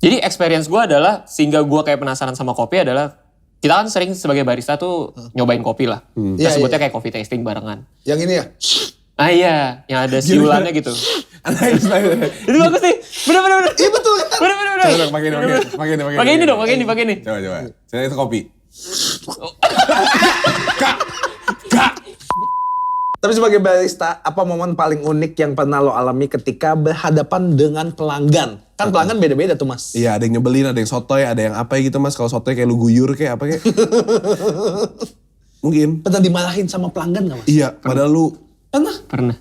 Jadi experience gue adalah, sehingga gue kayak penasaran sama kopi adalah, kita kan sering sebagai barista tuh nyobain kopi lah. Kita sebutnya kayak coffee tasting barengan. Yang ini ya? Ah iya, yang ada siulannya gitu. Itu bagus nih, bener. Iya betul kan? Bener. Coba dong, pakai ini. Pakai ini. Coba. Saya itu kopi. Tapi sebagai barista, apa momen paling unik yang pernah lo alami ketika berhadapan dengan pelanggan? Kan pelanggan beda-beda tuh mas. Iya, ada yang nyebelin, ada yang sotoy, ada yang apa gitu mas. Kalau sotoy kayak lu guyur kayak apa kayak. Mungkin. Pernah dimarahin sama pelanggan gak mas? Iya, padahal lu. Pernah.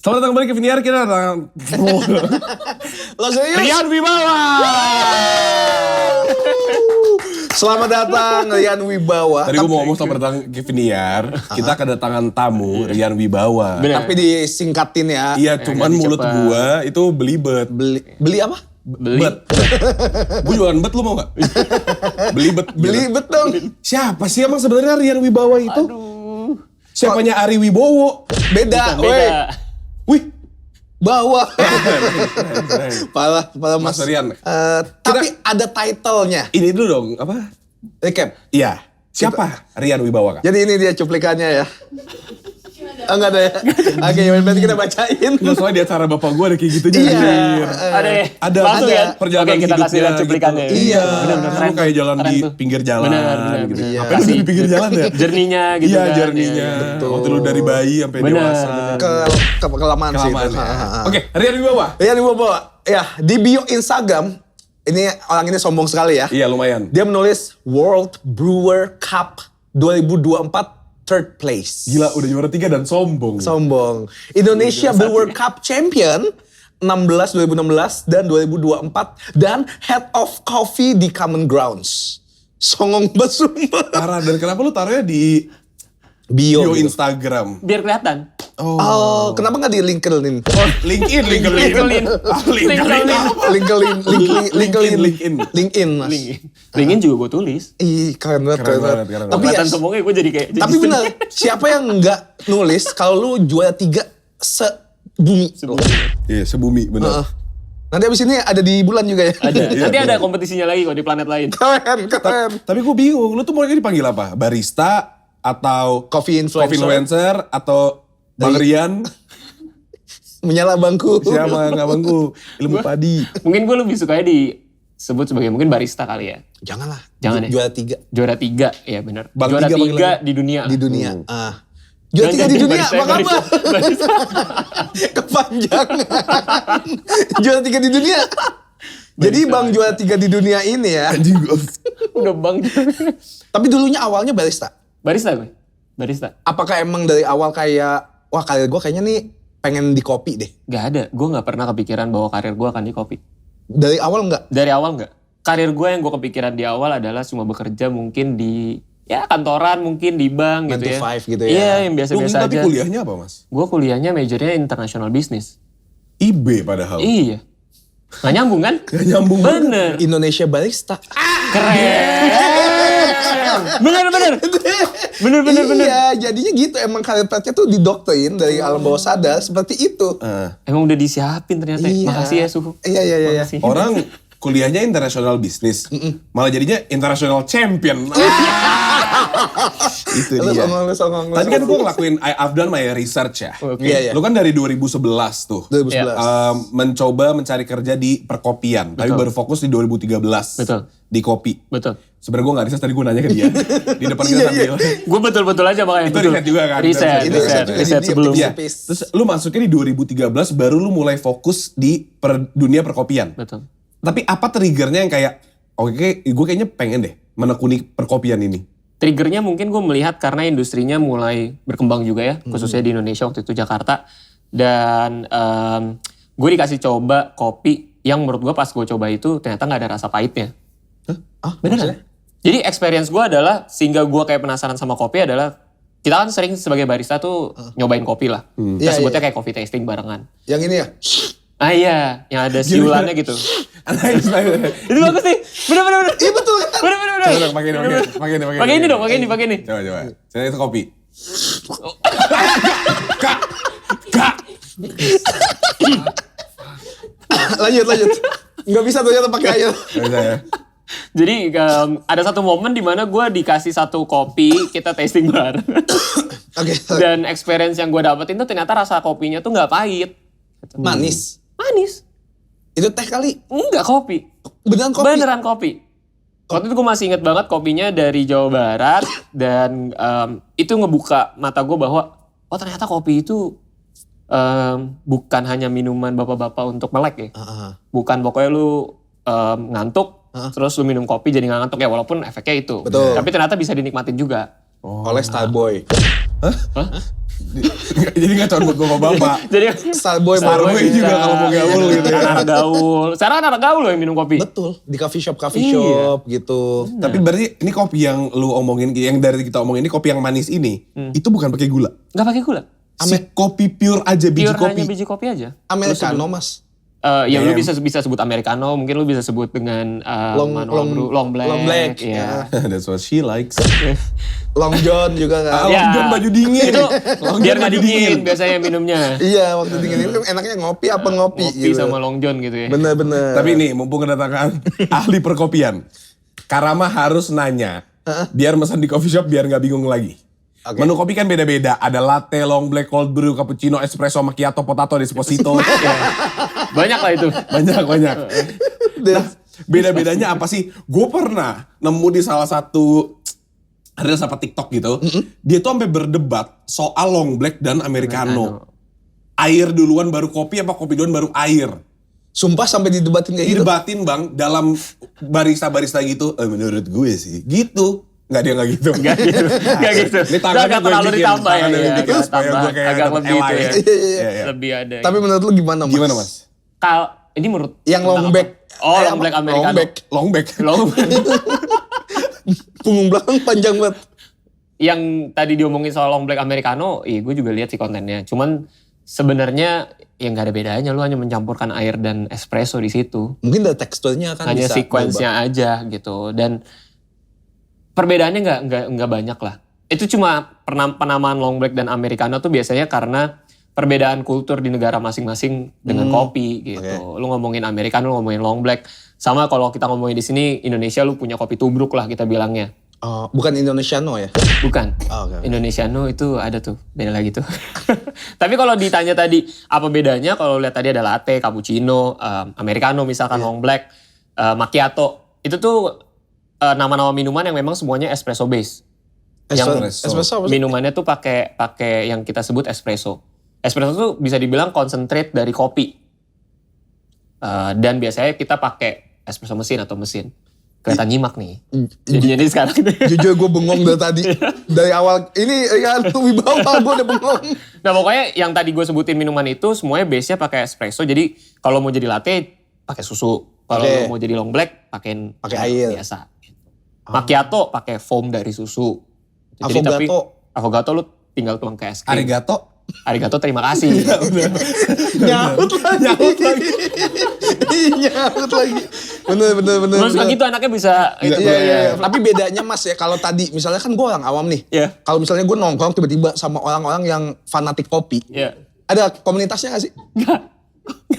Selamat datang kembali ke Viniar, kita datang. Lo serius? Rian Wibawa! Selamat datang Rian Wibawa. Tadi gue mau ngomong selamat datang ke Viniar, kita kedatangan tamu Rian Wibawa. Bener. Tapi disingkatin ya. Iya, cuman ganti mulut cepat. gua itu belibet. Beli apa? Bet. Gue jualan bet, lu mau gak? Belibet. Beli betul. Siapa sih emang sebenarnya Rian Wibawa itu? Aduh. Siapanya Ari Wibowo? Beda. Bukan, Weh. beda. Wih, Bawa. Parah mas. Mas Rian. Tapi ada title-nya. Ini dulu dong, apa? Recap. Iya, siapa Rian Wibawa kak? Jadi ini dia cuplikannya ya. Enggak ada ya? Oke, berarti kita bacain. Nggak, soalnya di acara bapak gue ada kayak gitu Iya. anjir. Ada ada langsung ya? perjalanan Oke, kita kasih hidupnya lihat cuplikannya. gitu. Iya, Bener-bener keren lu kayak tuh. jalan Keren di tuh. pinggir jalan Bener. gitu. Iya. Apa lu di pinggir jalan ya? Jerninya gitu Iya, kan. jerninya. Iya. Waktu lu dari bayi sampai Bener, dewasa. Kelamaan sih. Kelamaan itu. ya. Oke, Rian Wibawa. Rian Wibawa. Ya, di bio Instagram, ini orang ini sombong sekali ya. Iya, lumayan. Dia menulis World Brewer Cup 2024 third place. Gila, udah juara 3 dan sombong. Sombong. Indonesia Brewer Cup Champion 2016 dan 2024 dan Head of Coffee di Common Grounds. Songong banget sumpah. Parah, dan kenapa lu taruhnya di Bio bio gitu. Instagram? Biar kelihatan. Oh, kenapa nggak di LinkedIn? LinkedIn. LinkedIn. Ah, LinkedIn. LinkedIn, Mas. LinkedIn juga gue tulis. Ih, keren banget. Keren banget. Tapi ya, Kelihatan sombongnya gue jadi kayak. tapi benar, siapa yang nggak nulis kalau lu juara 3 sebumi? Iya, sebumi, bener. Nanti abis ini ada di bulan juga ya? Ada. Iya, Nanti ada bener. kompetisinya lagi kok di planet lain. Keren. Tapi gue bingung, lu tuh mau dipanggil apa? Barista atau Coffee influencer. atau Bang Rian? Menyala bangku. Siapa nggak bangku? Ilmu padi. Mungkin gue lebih sukanya disebut sebagai mungkin barista kali ya. Janganlah. Jangan ya? Juara 3 Juara 3, ya benar. Bang Juara tiga panggil 3 lagi. di dunia. di dunia. Juara 3 di dunia, apa apa? Kepanjangan. Juara 3 di dunia. Jadi Bang juara 3 di dunia ini ya. Anjing gue. Udah bang. Tapi dulunya awalnya barista. Barista gue. Barista. Apakah emang dari awal kayak, wah karir gue kayaknya nih pengen di kopi deh. Gak ada. Gue gak pernah kepikiran bahwa karir gue akan di kopi. Dari awal enggak? Dari awal gak. Karir gue yang gue kepikiran di awal adalah cuma bekerja mungkin di ya kantoran, mungkin di bank 9 gitu to ya. 5 gitu ya. Iya, yang Lu biasa-biasa tapi aja. kuliahnya apa mas? Gue kuliahnya majornya international business. IB padahal. Iya. Gak nyambung kan? Gak nyambung banget. Bener. Indonesia barista. Bener. Iya, jadinya gitu. Emang karir pathnya tuh didoktrin dari alam bawah sadar seperti itu. Emang udah disiapin ternyata. Iya. Makasih ya Suhu. Iya. Makasih. Orang kuliahnya international business, malah jadinya international champion. Itu Lu dia. songong. Tadi kan gue ngelakuin, I've done my research ya. Oke. Iya. Lu kan dari 2011 tuh. 2011. Mencoba mencari kerja di perkopian. Tapi baru fokus di 2013. Betul. Di kopi. Betul. Sebenarnya gue gak riset, tadi gue nanya ke dia. Di depan kita sambil. Gue betul-betul aja makanya. Itu betul. riset juga kan? Riset Itu riset juga. riset sebelum. Iya. Terus lu masuknya di 2013 baru lu mulai fokus di dunia perkopian. Betul. Tapi apa triggernya yang kayak, oke, gue kayaknya pengen deh menekuni perkopian ini. Triggernya mungkin gue melihat karena industrinya mulai berkembang juga ya, khususnya di Indonesia waktu itu Jakarta. Dan gue dikasih coba kopi yang menurut gue pas gue coba itu ternyata gak ada rasa pahitnya. Beneran? Jadi experience gue adalah, sehingga gue kayak penasaran sama kopi adalah, kita kan sering sebagai barista tuh nyobain kopi lah. Kita Iya, sebutnya kayak coffee tasting barengan. Yang ini ya? Ah iya, yang ada siulannya gitu. Itu bagus nih, bener. Iya betul kan? Bener. Coba dong, pakai ini. Pakai ini. Coba. Saya itu kopi. Lanjut. Nggak bisa ternyata pakai air. Ya. Jadi ada satu momen di mana gue dikasih satu kopi, kita tasting bareng. Oke. Dan experience yang gue dapetin tuh ternyata rasa kopinya tuh nggak pahit. Manis. Manis. Itu teh kali. Enggak kopi. Beneran kopi. Beneran kopi. Waktu itu gue masih inget banget kopinya dari Jawa Barat. Dan itu ngebuka mata gue bahwa, oh ternyata kopi itu bukan hanya minuman bapak-bapak untuk melek ya. Bukan pokoknya lu ngantuk, terus lu minum kopi jadi gak ngantuk ya, walaupun efeknya itu. Betul. Tapi ternyata bisa dinikmatin juga. Oleh Starboy. Jadi gak cuma buat bapak-bapak. Jadi Starboy Starboy juga kalau mau gaul gitu ya. Anak gaul. Sekarang anak gaul loh yang minum kopi. Betul. Di coffee shop Iya. gitu. Tapi berarti ini kopi yang lu omongin, yang dari kita omongin ini kopi yang manis ini, itu bukan pakai gula. Gak pakai gula. Si kopi pure aja, biji Pure kopi. hanya biji kopi aja. Americano mas. Ya lu bisa sebut americano, mungkin lu bisa sebut dengan long black. Long black. Ya. That's what she likes. Long John juga kan. Long John baju dingin. Itu Long biar John nggak baju dingin biasanya minumnya. Iya waktu dingin itu enaknya ngopi apa ngopi Kopi gitu. sama Long John gitu ya. Bener-bener. Tapi nih, mumpung kedatangan ahli perkopian. Karama harus nanya, biar pesan di coffee shop biar nggak bingung lagi. Oke. Menu kopi kan beda-beda. Ada latte, long black, cold brew, cappuccino, espresso, macchiato, potato, esposito. Banyak lah itu. Banyak. Nah, beda-bedanya apa sih? Gue pernah nemu di salah satu reels apa TikTok gitu. Dia tuh sampai berdebat soal long black dan americano. Air duluan baru kopi apa kopi duluan baru air? Sumpah sampai didebatin kayak gitu. Didebatin bang dalam barista-barista gitu. Menurut gue sih gitu. Nggak, dia nggak gitu. Gak gitu. Ini tangannya Gak gue terlalu bikin, ditambah ya. tangannya Iya, bikin agak supaya tambah, gue kayak agak dapet lebih itu Ella ya. Iya. Lebih ada. Tapi menurut lu gimana mas? Gimana mas? Ini menurut Yang long tentang back. apa? Oh, long black americano. Long back. Long back. Long Punggung belakang panjang banget. Yang tadi diomongin soal long black americano, gue juga lihat sih kontennya. Cuman sebenarnya ya nggak ada bedanya, lu hanya mencampurkan air dan espresso di situ. Mungkin dari teksturnya kan Hanya bisa sequence-nya aja gitu. Dan perbedaannya nggak banyak lah. Itu cuma penamaan long black dan americano tuh biasanya karena perbedaan kultur di negara masing-masing dengan kopi gitu. Lu ngomongin americano, lu ngomongin long black. Sama kalau kita ngomongin di sini Indonesia, lu punya kopi tubruk lah kita bilangnya. Oh, bukan Indonesiano ya? Bukan. Oh, okay. Indonesiano itu ada tuh, beda lagi tuh. Tapi kalau ditanya tadi apa bedanya, kalau lihat tadi ada latte, cappuccino, americano misalkan long black, macchiato. Itu tuh nama-nama minuman yang memang semuanya espresso base. Espresso apa sih? Minumannya tuh pakai yang kita sebut espresso. Espresso tuh bisa dibilang concentrate dari kopi. Dan biasanya kita pakai espresso mesin atau mesin. Kelihatan nyimak nih. Jadinya ini sekarang. Jujur gue bengong dari tadi. Dari awal ini ya wibawa gue udah bengong. Nah pokoknya yang tadi gue sebutin minuman itu semuanya base-nya pakai espresso. Jadi kalau mau jadi latte pakai susu. Kalau mau jadi long black pakai air biasa. Macchiato pakai foam dari susu. Jadi affogato lu tinggal tuang ke es krim. Arigato terima kasih. Nyahut lagi. Nyahut lagi. Bener. Terus kayak gitu anaknya bisa. Iya. Tapi bedanya mas ya, kalau tadi misalnya kan gue orang awam nih. Iya. Kalau misalnya gue nongkrong tiba-tiba sama orang-orang yang fanatik kopi. Iya. Ada komunitasnya gak sih?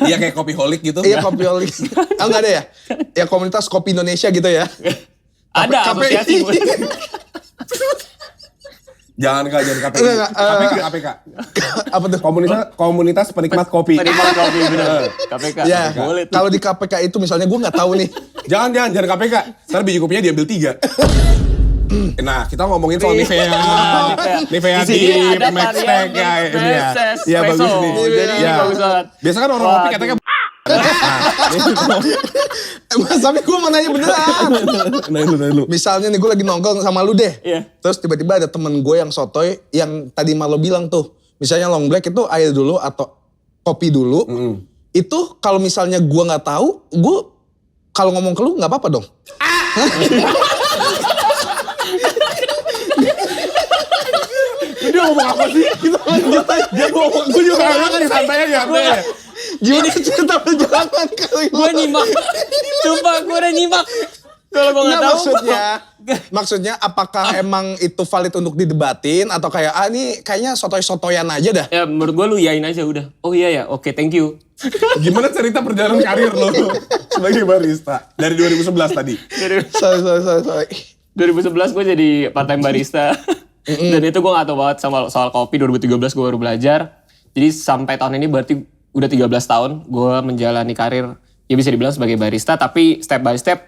Iya kayak kopi holik gitu. Iya kopi holik. Oh nggak ada ya? Ya komunitas kopi Indonesia gitu ya? Ada asosiasi. Jangan KPI. KPK. Apa tuh? Komunitas penikmat kopi. Penikmat kopi bener. KPK. Ya, Boleh tuh. kalau di KPK itu misalnya gue nggak tahu nih. Jangan KPK. Ntar biji kopinya diambil 3. Nah, kita ngomongin soal Nivea. Nivea Di sini di ada Max varian Tech ya. Iya bagus nih. Jadi Iya. bagus banget. Biasa kan orang kopi katanya Mas, tapi gue mau nanya beneran. Nah lu. Misalnya nih gue lagi nongkrong sama lu deh. Iya. Terus tiba-tiba ada temen gue yang sotoy yang tadi Marlo bilang tuh. Misalnya long black itu air dulu atau kopi dulu. Itu kalau misalnya gue gak tahu, gue kalau ngomong ke lu gak apa-apa dong? Dia ngomong apa sih? Kita lanjut aja. Dia ngomong, gue juga gak ngerti, santai aja. Gimana cerita perjalanan kali? Gue nyimak. Sumpah gue udah nyimak. Kalau gue nggak tahu. Maksudnya apakah emang itu valid untuk didebatin atau kayak ini kayaknya sotoy-sotoyan aja dah. Ya menurut gue lu yain aja udah. Oh iya ya, oke thank you. Gimana cerita perjalanan karir lo sebagai barista dari 2011 tadi? Sorry. 2011 gue jadi part time barista. Dan itu gue gak tahu banget sama soal kopi. 2013 gue baru belajar. Jadi sampai tahun ini berarti udah 13 tahun gue menjalani karir, ya bisa dibilang sebagai barista, tapi step by step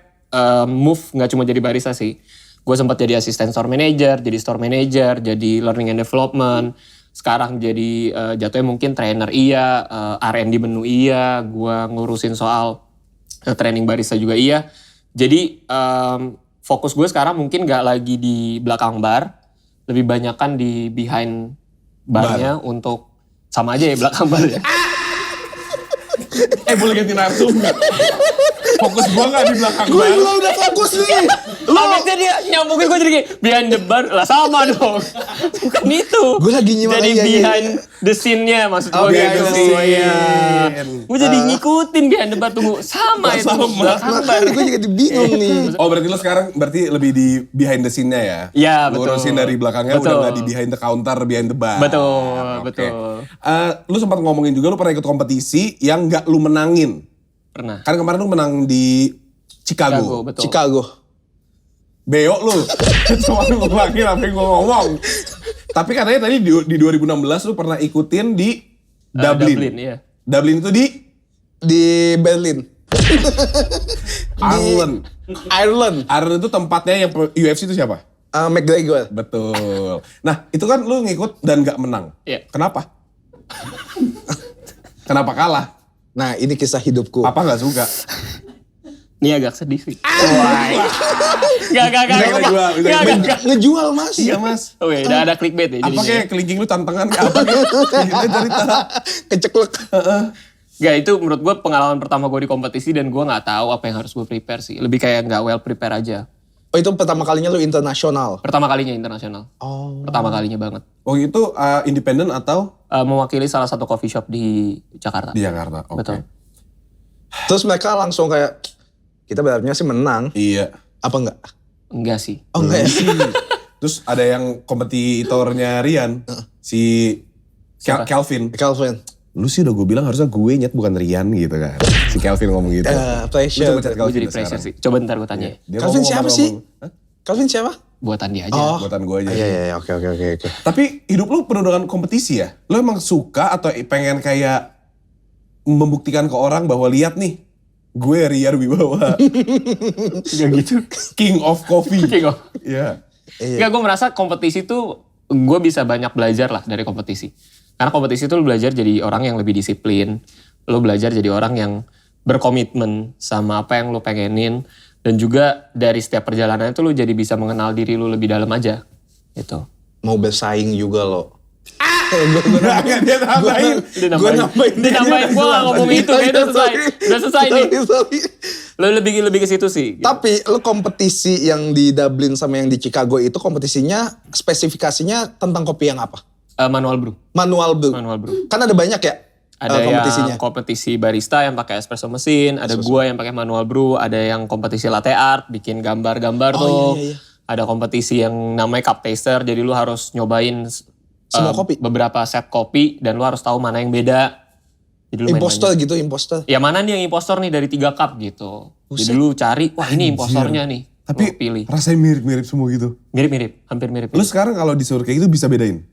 move gak cuma jadi barista sih. Gue sempat jadi asisten store manager, jadi store manager, jadi learning and development. Sekarang jadi jatuhnya mungkin trainer iya, R&D menu iya, gue ngurusin soal training barista juga iya. Jadi fokus gue sekarang mungkin gak lagi di belakang bar, lebih banyak kan di behind barnya untuk sama aja ya belakang bar ya. Boleh ganti narsum gak? Fokus gue gak di belakang Gue bar. udah fokus nih. Habisnya dia nyambungin gue jadi kayak behind the bar, lah sama dong. Bukan itu. Gue lagi nyimak jadi iya. behind the scene-nya maksud gue Behind gitu the sih. scene. Gue jadi ngikutin behind the bar tunggu sama itu. Belakang bar. Gue juga bingung nih. Oh berarti lo sekarang lebih di behind the scene-nya ya? Iya betul. Ngurusin dari belakangnya Betul. udah gak di behind the counter, behind the bar. Betul, Oke. betul. Lu sempat ngomongin juga lu pernah ikut kompetisi yang gak lu menangin. Pernah. Kan kemarin lu menang di Chicago. Betul. Chicago. Beo lu. Cuma ngulangin apa yang gue ngomong. Tapi katanya tadi di 2016 lu pernah ikutin di Dublin. Dublin, iya. Dublin itu di Berlin. Ireland. Ireland itu tempatnya yang UFC itu siapa? McGregor. Betul. Nah itu kan lu ngikut dan gak menang. Iya. Kenapa? Kenapa kalah? Nah ini kisah hidupku. Apa gak suka? Ini agak sedih sih. Gak. Ngejual mas. Iya mas. Oh iya, udah ada clickbait ya Apa jadinya. kayak kelingking lu tantangan kayak apa kayak? Kita cerita. Keceklek. Gak, itu menurut gue pengalaman pertama gue di kompetisi dan gue gak tahu apa yang harus gue prepare sih. Lebih kayak gak well prepare aja. Oh itu pertama kalinya lu internasional? Pertama kalinya internasional. Oh. Pertama kalinya banget. Oh itu independen atau Mewakili salah satu coffee shop di Jakarta. di Jakarta? Oke. Betul. Terus mereka langsung kayak, kita berharapnya sih menang. Iya. Apa enggak? Enggak sih. Oh enggak ya? Terus ada yang kompetitornya Rian, si Calvin. Calvin. Lu sih udah gue bilang harusnya gue nyet bukan Rian gitu kan. Si Calvin ngomong gitu. Pressure. Lu coba chat Gue Calvin jadi sekarang. pressure sih. Coba ntar gue tanya. Dia Calvin ngomong siapa sama sih? ngomong. Hah? Calvin siapa? Buatan dia aja. Oh. Buatan gue aja. Iya, oke. Tapi hidup lu penuh dengan kompetisi ya? Lu emang suka atau pengen kayak membuktikan ke orang bahwa lihat nih, gue Rian Wibawa. Gak gitu. King of Coffee. King of. Iya. Enggak, gue merasa kompetisi tuh gue bisa banyak belajar lah dari kompetisi. Karena kompetisi tuh lu belajar jadi orang yang lebih disiplin. Lu belajar jadi orang yang berkomitmen sama apa yang lu pengenin. Dan juga dari setiap perjalanan itu lu jadi bisa mengenal diri lu lebih dalam aja. Gitu. Mau bersaing juga lo. Dia nambahin. Gue nambahin. Dia nambahin. Gue gak ngomong itu. Kayaknya udah selesai. Udah selesai nih. Sorry. Lu lebih ke situ sih. Tapi lu kompetisi yang di Dublin sama yang di Chicago itu kompetisinya spesifikasinya tentang kopi yang apa? Manual brew. Manual brew. Manual brew. Kan ada banyak ya Ada kompetisinya. yang kompetisi barista yang pakai espresso mesin, ada gua yang pakai manual brew, ada yang kompetisi latte art, bikin gambar-gambar tuh. Iya. Ada kompetisi yang namanya cup taster, jadi lu harus nyobain Semua kopi? beberapa set kopi dan lu harus tahu mana yang beda. Jadi lu main Impostor banyak. gitu, impostor. Ya mana nih yang impostor nih dari 3 cup gitu. Jadi lu cari, wah ini impostornya nih. Tapi lu pilih. rasanya mirip-mirip semua gitu. Mirip-mirip, hampir mirip. Lu sekarang kalau disuruh kayak gitu bisa bedain?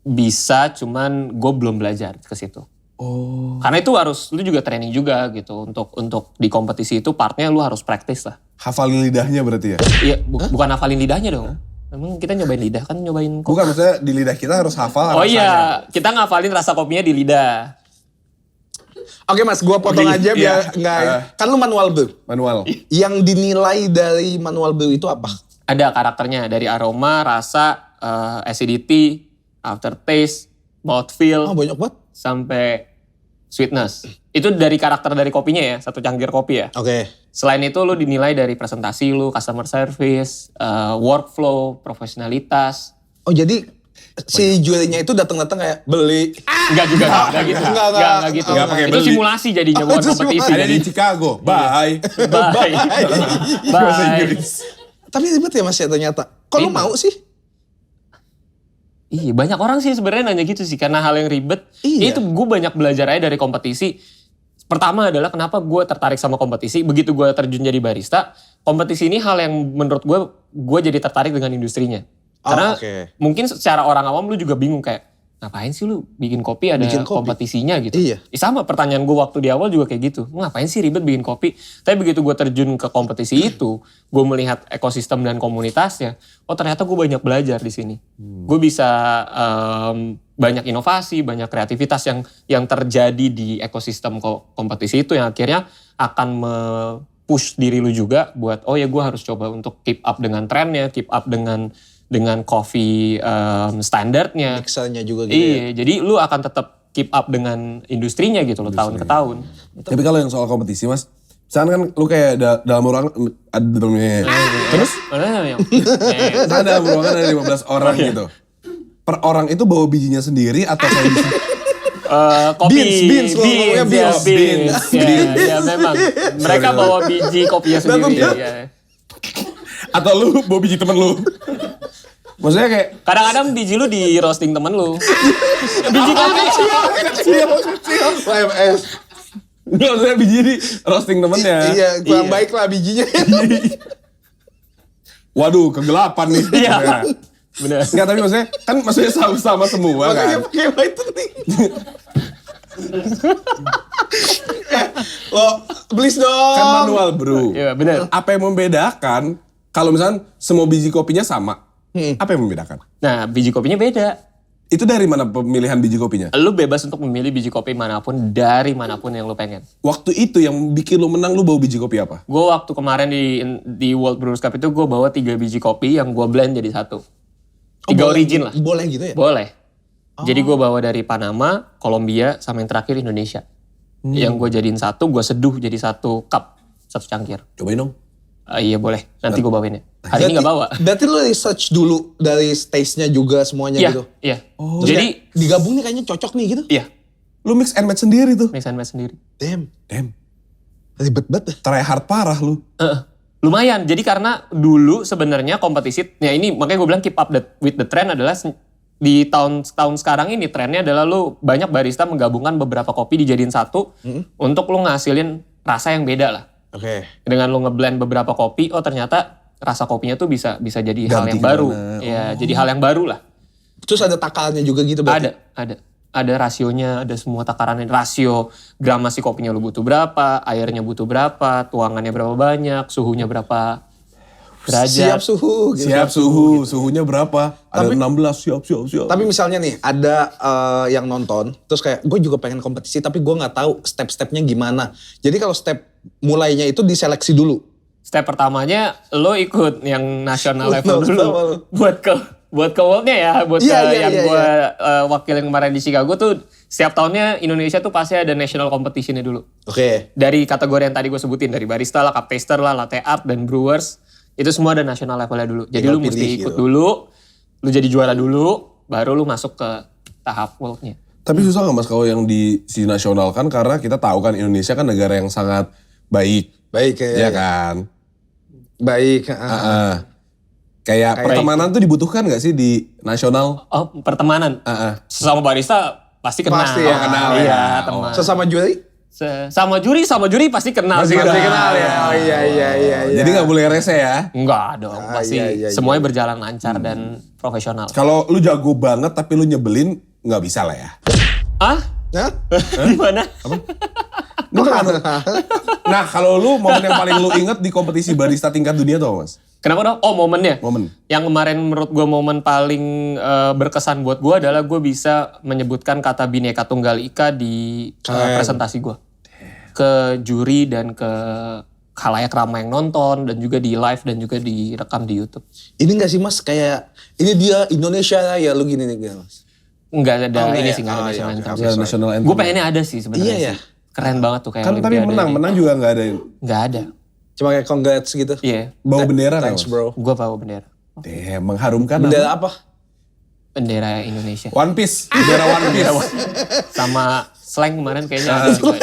Bisa, cuman gue belum belajar ke situ. Oh. Karena itu harus, lu juga training juga gitu. Untuk di kompetisi itu partnya lu harus praktis lah. Hafalin lidahnya berarti ya? Iya, bukan hafalin lidahnya dong. Emang kita nyobain lidah kan nyobain kopi. Bukan, maksudnya di lidah kita harus hafal Oh rasanya. iya, kita ngafalin rasa kopinya di lidah. Oke mas, gua potong Oke, aja biar iya. nggak. Kan lu manual brew. Manual. Yang dinilai dari manual brew itu apa? Ada karakternya dari aroma, rasa, acidity, aftertaste, mouthfeel, Oh banyak banget. sampai sweetness. Itu dari karakter dari kopinya ya, satu cangkir kopi ya. Oke. Selain itu lu dinilai dari presentasi lu, customer service, workflow, profesionalitas. Oh jadi si jurinya itu datang-datang kayak beli. Enggak juga, enggak gitu. Enggak, Enggak gitu. Enggak pakai Itu beli. simulasi jadinya, bukan itu kompetisi. simulasi. Ada di Jadi, Chicago. Bye. bye. Bahasa Bye. Inggris. Tapi ribet ya Mas ya ternyata. Kok lu Ribet. mau sih? Iya, banyak orang sih sebenarnya nanya gitu sih, karena hal yang ribet. Iya. Itu gue banyak belajar aja dari kompetisi. Pertama adalah kenapa gue tertarik sama kompetisi. Begitu gue terjun jadi barista, kompetisi ini hal yang menurut gue jadi tertarik dengan industrinya. Karena oke. mungkin secara orang awam lu juga bingung kayak, ngapain sih lu bikin kopi ada Bikin kopi. kompetisinya gitu. Iya. Sama pertanyaan gue waktu di awal juga kayak gitu. Ngapain sih ribet bikin kopi? Tapi begitu gue terjun ke kompetisi itu, gue melihat ekosistem dan komunitasnya, oh ternyata gue banyak belajar di sini. Gue bisa banyak inovasi, banyak kreativitas yang terjadi di ekosistem kompetisi itu yang akhirnya akan push diri lu juga buat oh ya gue harus coba untuk keep up dengan trennya, keep up dengan coffee standarnya. Mixernya juga gitu ya. Iya, jadi lu akan tetap keep up dengan industrinya gitu loh tahun ke tahun. Tapi kalau yang soal kompetisi mas, misalkan kan lu kayak dalam ruangan terus misalkan dalam ruangan ada 15 orang gitu. Per orang itu bawa bijinya sendiri atau kayak bisa? Kopi, Beans, lu ngomongnya beans. beans. Ya, memang. Mereka bawa biji kopinya sendiri. Ya. Atau lu bawa biji temen lu? Maksudnya kayak Kadang-kadang biji lu di roasting temen lu. Biji kopi. kecil. WMS. Nggak, maksudnya biji di roasting temennya. Iya, kurang Iya. baik lah bijinya. Waduh, kegelapan nih. Iya. Nah. Bener. Enggak, tapi maksudnya sama semua Makanya kan. pakai lighter nih. Lo, please dong. Kan manual bro. Iya, bener. Apa yang membedakan kalau misalnya semua biji kopinya sama? Apa yang membedakan? Nah, biji kopinya beda. Itu dari mana pemilihan biji kopinya? Lu bebas untuk memilih biji kopi manapun, dari manapun yang lu pengen. Waktu itu yang bikin lu menang, lu bawa biji kopi apa? Gue waktu kemarin di World Brewers Cup itu gue bawa 3 biji kopi yang gue blend jadi satu. 3 origin lah. Boleh gitu ya? Boleh. Jadi gue bawa dari Panama, Kolombia, sama yang terakhir Indonesia. Yang gue jadiin satu, gue seduh jadi satu cup, satu cangkir. Cobain dong. Iya boleh, nanti gue bawain ya. Hari ini gak bawa. Berarti lu research dulu dari taste-nya juga semuanya Iya, gitu? iya. Terus Jadi, kayak digabung nih kayaknya cocok nih gitu? iya, Lu mix and match sendiri tuh. mix and match sendiri. Damn, Damn. ribet banget. Try hard parah lu. Lumayan, jadi karena dulu sebenarnya kompetisi, ya ini makanya gue bilang keep up with the trend adalah di tahun sekarang ini trennya adalah lu banyak barista menggabungkan beberapa kopi dijadiin satu untuk lu ngasilin rasa yang beda lah. Oke. Dengan lu ngeblend beberapa kopi, oh ternyata rasa kopinya tuh bisa jadi hal Ganti yang baru. gimana? Ya, jadi hal yang baru lah. Terus ada takalnya juga gitu berarti? Ada rasionya, ada semua takarannya. Rasio gramasi kopinya lu butuh berapa, airnya butuh berapa, tuangannya berapa banyak, suhunya berapa derajat. Siap suhu. Gitu. Siap suhunya berapa? Ada 16, siap. Tapi misalnya nih ada yang nonton, terus kayak gue juga pengen kompetisi tapi gue nggak tahu step-stepnya gimana. Jadi kalau step mulainya itu diseleksi dulu. Step pertamanya lo ikut yang nasional level Nasional dulu level. buat ke world-nya ya, buat Iya, ke iya, yang iya, gue wakilin kemarin di Chicago tuh setiap tahunnya Indonesia tuh pasti ada national competition-nya dulu. Oke. Dari kategori yang tadi gue sebutin, dari barista lah, cup taster lah, latte art dan brewers, itu semua ada national levelnya dulu. Jadi Tinggal lu mesti pilih ikut gitu. dulu, lu jadi juara dulu, baru lu masuk ke tahap world-nya. Tapi susah gak mas kalau yang di si nasional kan karena kita tahu kan Indonesia kan negara yang sangat baik. Baik kayak. Iya kan? Baik. Kayak pertemanan tuh dibutuhkan gak sih di nasional? Oh, pertemanan. Sesama barista pasti kenal. Pasti ya. Kenal Iya, ya. teman. Sesama juri? Sama juri pasti kenal. Pasti juga. kenal ya. Oh iya. Jadi gak boleh rese ya? Enggak dong, pasti iya. semuanya berjalan lancar dan profesional. Kalau lu jago banget tapi lu nyebelin gak bisa lah ya. Ah? Hah? Gimana? Nah kalau lu momen yang paling lu inget di kompetisi barista tingkat dunia tuh apa, mas? Kenapa dong? Oh, momennya. Momen. Yang kemarin menurut gue momen paling berkesan buat gue adalah gue bisa menyebutkan kata Bhinneka Tunggal Ika di presentasi gue. Ke juri dan ke khalayak ramai yang nonton dan juga di live dan juga direkam di YouTube. Ini gak sih mas kayak, ini dia Indonesia ya lu gini nih mas. Enggak ada enggak ini ya? sih, enggak ada Oh, national iya, anthem. oke. Ya, national anthem. Gue pengennya ada sih sebenarnya Iya, sih. Keren banget tuh kayak Kan tapi Olimpiade. menang juga gak ada. Enggak ada. Cuma kayak congrats gitu. Iya. Bawa bendera gak Thanks mas? bro. Gue bawa bendera. Mengharumkan Bendera apa? apa? bendera Indonesia. One Piece, bendera One Piece. Sama slang kemarin kayaknya ada juga.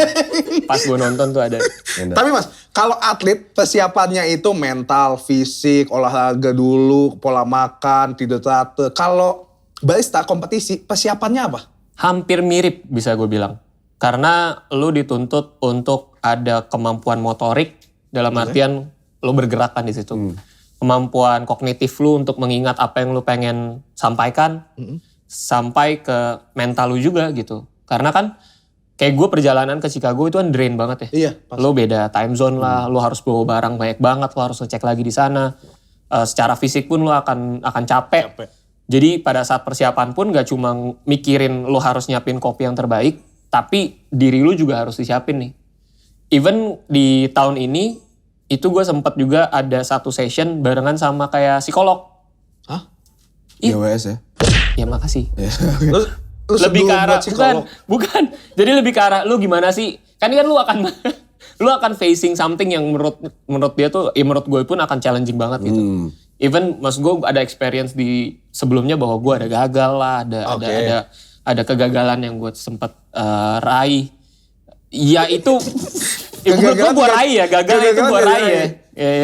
Pas gue nonton tuh ada. Tapi Mas, kalau atlet persiapannya itu mental, fisik, olahraga dulu, pola makan, tidur teratur. Kalau barista kompetisi, persiapannya apa? Hampir mirip bisa gue bilang. Karena lu dituntut untuk ada kemampuan motorik dalam artian lu bergerakkan di situ. Kemampuan kognitif lu untuk mengingat apa yang lu pengen sampaikan. Sampai ke mental lu juga gitu. Karena kan kayak gue perjalanan ke Chicago itu kan drain banget ya. Iya, pasti. Lu beda time zone lah, lu harus bawa barang banyak banget, lu harus ngecek lagi di sana. Secara fisik pun lu akan capek. Jadi pada saat persiapan pun gak cuma mikirin lu harus nyiapin kopi yang terbaik, tapi diri lu juga harus disiapin nih. Even di tahun ini, itu gue sempet juga ada satu session barengan sama kayak psikolog. Hah? GWS ya? Ya makasih. Lu Lebih ke sebelum arah, buat psikolog? bukan. Jadi lebih ke arah lu gimana sih? Kan lu akan lu akan facing something yang menurut dia tuh, ya menurut gue pun akan challenging banget gitu. Even maksud gue ada experience di sebelumnya bahwa gue ada gagal lah, ada kegagalan yang gue sempet raih. Ya itu, menurut gue raih ya, gagal itu gue raih ya.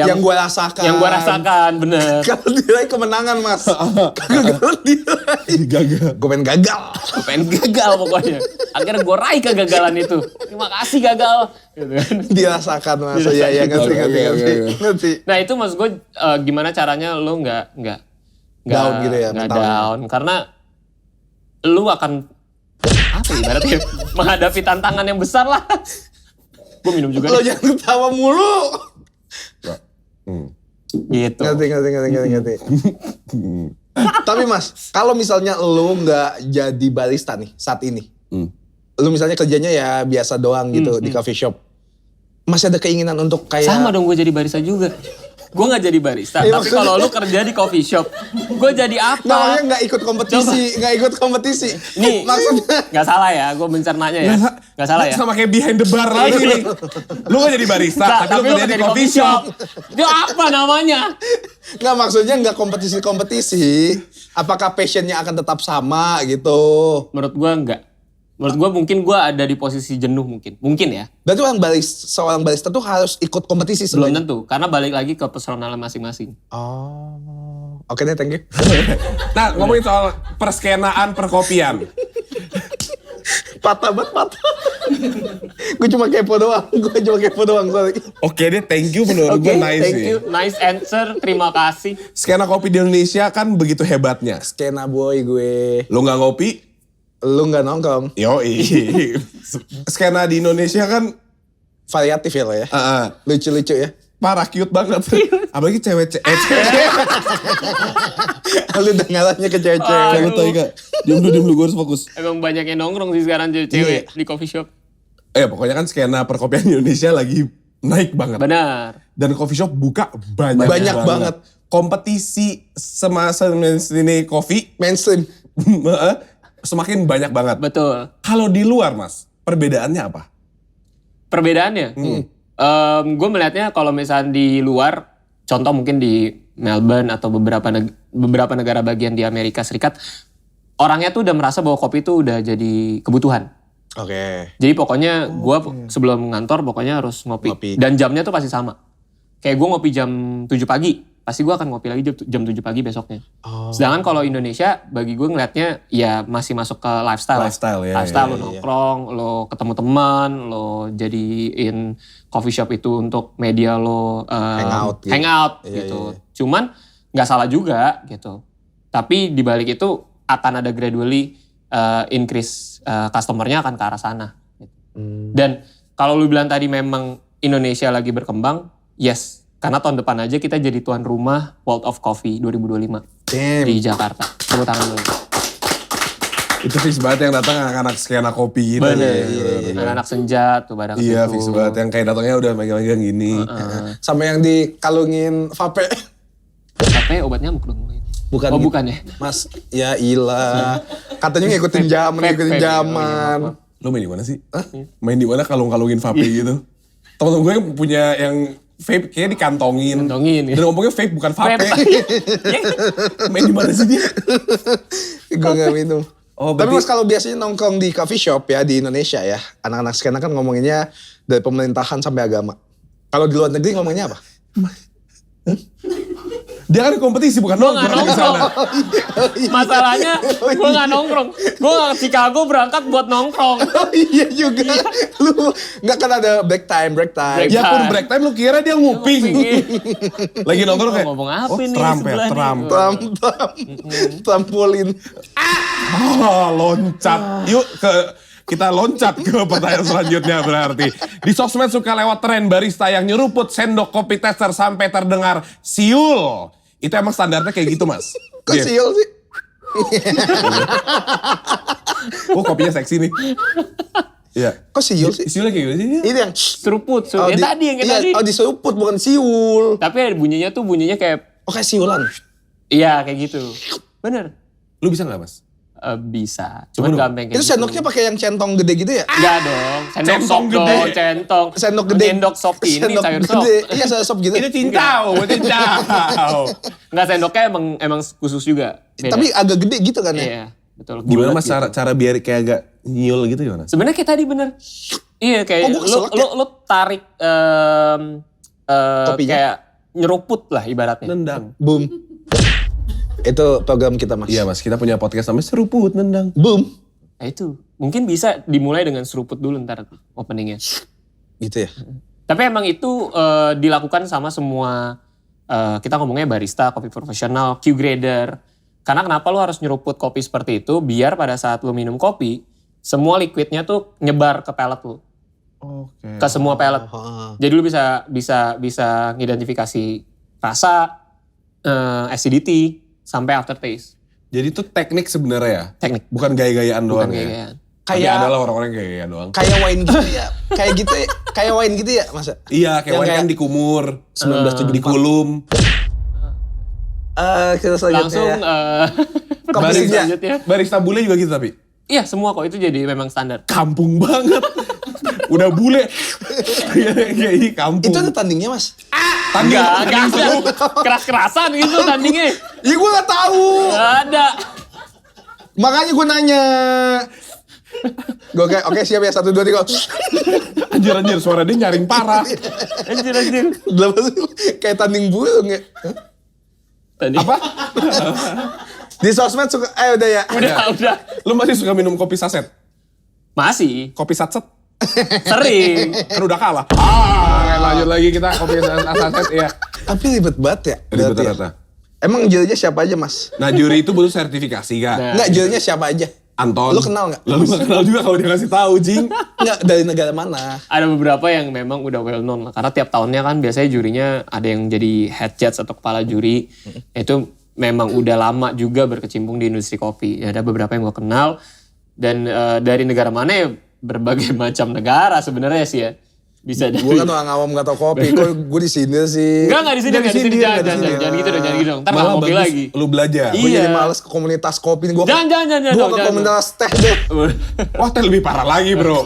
Yang gue rasakan. Yang gue rasakan, bener. Kalau diraih kemenangan Mas. Kegagalan diraih. Gagal. Gue pengen gagal. Gue pengen gagal pokoknya. Akhirnya gue raih kegagalan itu. Terima kasih gagal. Gitu kan. Dirasakan Mas. Iya, ngerti. Nah itu maksud gue gimana caranya lu nggak Down gitu ya, nggak mentalnya. down karena lu akan apa ya, ibaratnya menghadapi tantangan yang besar lah. Gue minum juga Lo nih. jangan ketawa mulu. Gitu. Ngerti. Tapi Mas, kalau misalnya lu nggak jadi barista nih saat ini. Lu misalnya kerjanya ya biasa doang gitu di coffee shop. Masih ada keinginan untuk kayak... Sama dong gue jadi barista juga. Gue gak jadi barista, Iya, tapi maksudnya- kalau lu kerja di coffee shop, gue jadi apa? Namanya nggak ikut kompetisi. Nih, Maksudnya... gak salah ya, gue bencernanya ya. Gak salah ya. Sama kayak behind the bar lagi nih. Lu gak jadi barista, Nggak, tapi lu kerja di coffee shop. Itu apa namanya? Nggak, maksudnya nggak kompetisi. Apakah passionnya akan tetap sama gitu? Menurut gue enggak. Menurut gue mungkin gue ada di posisi jenuh mungkin. Mungkin ya. Berarti seorang barista tuh harus ikut kompetisi Belum sebenarnya? tentu. Karena balik lagi ke personalnya masing-masing. Oh, oke deh, thank you. Nah, ngomongin soal perskenaan perkopian. Patah. Gue cuma kepo doang. Sorry. Oke deh, thank you menurut gue nice thank sih. you. Nice answer. Terima kasih. Skena kopi di Indonesia kan begitu hebatnya. Skena boy gue. Lu gak ngopi, Lu nggak nongkrong. yoi. Skena di Indonesia kan Variatif ya lo ya. Lucu-lucu ya. parah cute banget. Apalagi cewek-cewek. Lu udah ngalahnya ke cewek-cewek. Aduh. Lu tau gak? Diam dulu gue harus fokus. Emang banyak yang nongkrong sih sekarang cewek di coffee shop. Pokoknya kan skena perkopian di Indonesia lagi naik banget. Benar. Dan coffee shop buka banyak, Banyak banget. Kompetisi semasa ini kopi Mainstream. semakin banyak banget. Betul. Kalau di luar Mas, perbedaannya apa? Perbedaannya? Gue melihatnya kalau misalnya di luar, contoh mungkin di Melbourne atau beberapa negara bagian di Amerika Serikat, orangnya tuh udah merasa bahwa kopi itu udah jadi kebutuhan. Oke. Jadi pokoknya gue sebelum ngantor pokoknya harus ngopi. Ngopi. Dan jamnya tuh pasti sama. Kayak gue ngopi jam 7 pagi, pasti gue akan ngopi lagi jam 7 pagi besoknya. Oh. Sedangkan kalau Indonesia, bagi gue ngeliatnya ya masih masuk ke lifestyle. Lifestyle, ya, Lifestyle, ya, lo nongkrong, lo ketemu teman, lo jadiin coffee shop itu untuk media lo Hangout gitu. hangout Iya, gitu. iya. Cuman nggak salah juga gitu. Tapi di balik itu akan ada gradually increase customer-nya akan ke arah sana. Gitu. Dan kalau lu bilang tadi memang Indonesia lagi berkembang, yes. Karena tahun depan aja kita jadi tuan rumah World of Coffee 2025 Damn. di Jakarta. Tepuk tangan dulu. Itu fix banget yang datang anak-anak skena kopi gitu. Bener. Iya. Anak-anak senja tuh barang Iya, itu. fix banget yang kayak datangnya udah megang-megang gini. Sama yang dikalungin vape. Tapi obat nyamuk dong. Bukan Oh gitu. bukan ya? Mas, ya ilah. Katanya ngikutin zaman, Vape. zaman. Lo main di mana sih? Main di mana kalung-kalungin vape gitu? Temen-temen gue yang punya yang vape kayaknya dikantongin. Kantongin, ya. Dan ngomongnya vape bukan vape. Vape. Main di mana sih dia? Gue gak minum. Oh, Tapi berarti- Mas kalau biasanya nongkrong di coffee shop ya di Indonesia ya, anak-anak skena kan ngomonginnya dari pemerintahan sampai agama. Kalau di luar negeri ngomongnya apa? Dia kan kompetisi bukan Gue gak nongkrong di nongkrong. sana. Masalahnya gue gak nongkrong. Gue ke Chicago berangkat buat nongkrong. Oh iya juga. Lu nggak kan ada break time. Break Ya pun break time lu kira dia nguping. Lagi nongkrong kayak, Ngomong apa oh nih Trump ya, sebelah nih?" Trump. Trampolin. Loncat. Yuk kita loncat ke pertanyaan selanjutnya berarti. Di sosmed suka lewat tren barista yang nyeruput sendok kopi tester sampai terdengar siul. Itu emang standarnya kayak gitu, Mas? Kok Dia, siul sih? oh kopinya seksi nih. Iya. Kok siul sih? Siulnya kayak gitu sih. Ini yang Seruput. Oh, Yang tadi, yang iya, tadi. Oh diseruput bukan siul. Tapi ada bunyinya tuh bunyinya kayak, Oh kayak siulan. iya kayak gitu. Bener. Lu bisa gak, Mas? Bisa. Cuman Coba dong. gampang kayak Itu sendoknya pakai yang centong gede gitu ya? Enggak dong. Sendok Centong sop gede. dong, centong. Sendok gede. Sendok sop ini, Sendok sayur sop. gede. Iya sayur sop gitu. Itu cincau, cincau. Enggak, sendoknya emang khusus juga. Beda. Tapi agak gede gitu kan ya? Iya, betul. Gimana Bulat Mas gitu. cara biar kayak agak nyul gitu gimana? Sebenarnya kayak tadi bener. Iya kayak Oh, gua keselak ya. lu tarik Kopinya? kayak nyeruput lah ibaratnya. Nendang. Boom. Itu program kita Mas. Iya Mas, kita punya podcast namanya Seruput Nendang. Boom. Nah itu mungkin bisa dimulai dengan seruput dulu ntar openingnya. Gitu ya? Tapi emang itu dilakukan sama semua kita ngomongnya barista, kopi profesional, Q grader. Karena kenapa lu harus nyeruput kopi seperti itu? Biar pada saat lu minum kopi, semua liquidnya tuh nyebar ke pellet lu, Oke. ke semua pellet. Oh. Jadi lu bisa ngidentifikasi rasa, acidity, sampai aftertaste. Jadi itu teknik sebenarnya ya? Teknik, Bukan gaya-gayaan bukan doang ya? gaya-gayaan. Tapi Kayak- adalah orang-orang yang gaya-gayaan doang. Kayak wine gitu ya? Kayak gitu ya? Kayak wine gitu ya Mas? Iya, kayak Yang wine kayak- kan dikumur, 1974. dikulum. Kita selanjutnya Langsung ya. barista Barista. selanjutnya. Barista bule juga gitu tapi. Iya semua kok, itu jadi memang standar. Kampung banget. Udah bule. Kayak ini kampung. Itu ada tandingnya Mas? tanding. Enggak ada. Keras-kerasan gitu tandingnya. Ya gue gak tahu. Enggak ada. Makanya gue nanya. Gue kayak oke siap ya 1, 2, 3. Anjir, suara dia nyaring parah. Anjir. Kayak tanding burung ya. Tadi. Apa? Di sosmed suka, udah ya. Udah. Lu masih suka minum kopi saset? Masih. Kopi satset? Sering. Kan udah kalah. Lanjut lagi kita kopi saset ya. Tapi ribet banget ya. Ribet berarti ya. ternyata. Emang jurinya siapa aja Mas? Nah juri itu butuh sertifikasi Kak. Nah. Enggak, jurinya siapa aja? Anton. Lu kenal nggak? Lalu gak kenal juga kalau dia ngasih tahu, Jing. Enggak, dari negara mana? Ada beberapa yang memang udah well known lah. Karena tiap tahunnya kan biasanya jurinya ada yang jadi head judge atau kepala juri. Itu memang udah lama juga berkecimpung di industri kopi. Ya, ada beberapa yang gue kenal. Dan dari negara mana ya berbagai macam negara sebenarnya sih ya. Bisa dari. Gue kan orang awam gak tau kopi, kok gue di sini sih. Enggak di sini, Nggak enggak di sini. nggak Jangan di sini. gitu dong, jangan gitu dong. Ntar Malah nggak kopi bagus lagi. lu belajar. Gue Iya. jadi males ke komunitas kopi. Gue Jangan. ke komunitas teh deh. Wah teh lebih parah lagi bro.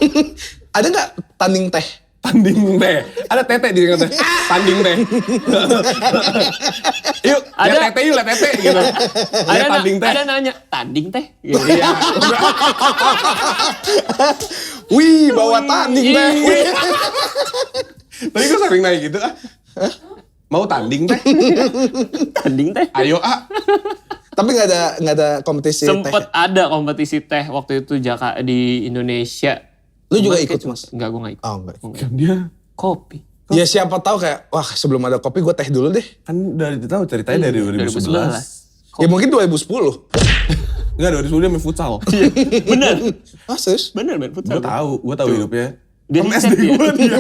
Ada nggak tanding teh? Tanding teh. Ada tete di teh. Tanding teh. Yuk, Ada. lihat tete yuk, lihat tete gitu. Lihat tanding teh. Ada nanya, tanding teh? Gitu. Iya. Wih, bawa tanding teh. Wih. Tadi gue sering nanya gitu ah. Mau tanding teh? Tanding teh? Ayo ah. Tapi nggak ada kompetisi Sempet teh. ada kompetisi teh waktu itu di Indonesia. Lu juga Cuman ikut, kayak Mas? Enggak, gue gak ikut. Oh enggak. Kan dia Kopi. Ya siapa tahu kayak, wah sebelum ada kopi gue teh dulu deh. kan dari tahu ceritanya dari 2011. Ya mungkin 2010. Enggak 2010 dia main futsal. Bener. Ah serius? Bener, main futsal. Gue tahu hidupnya. Dia Tem riset SD dia. gue dia.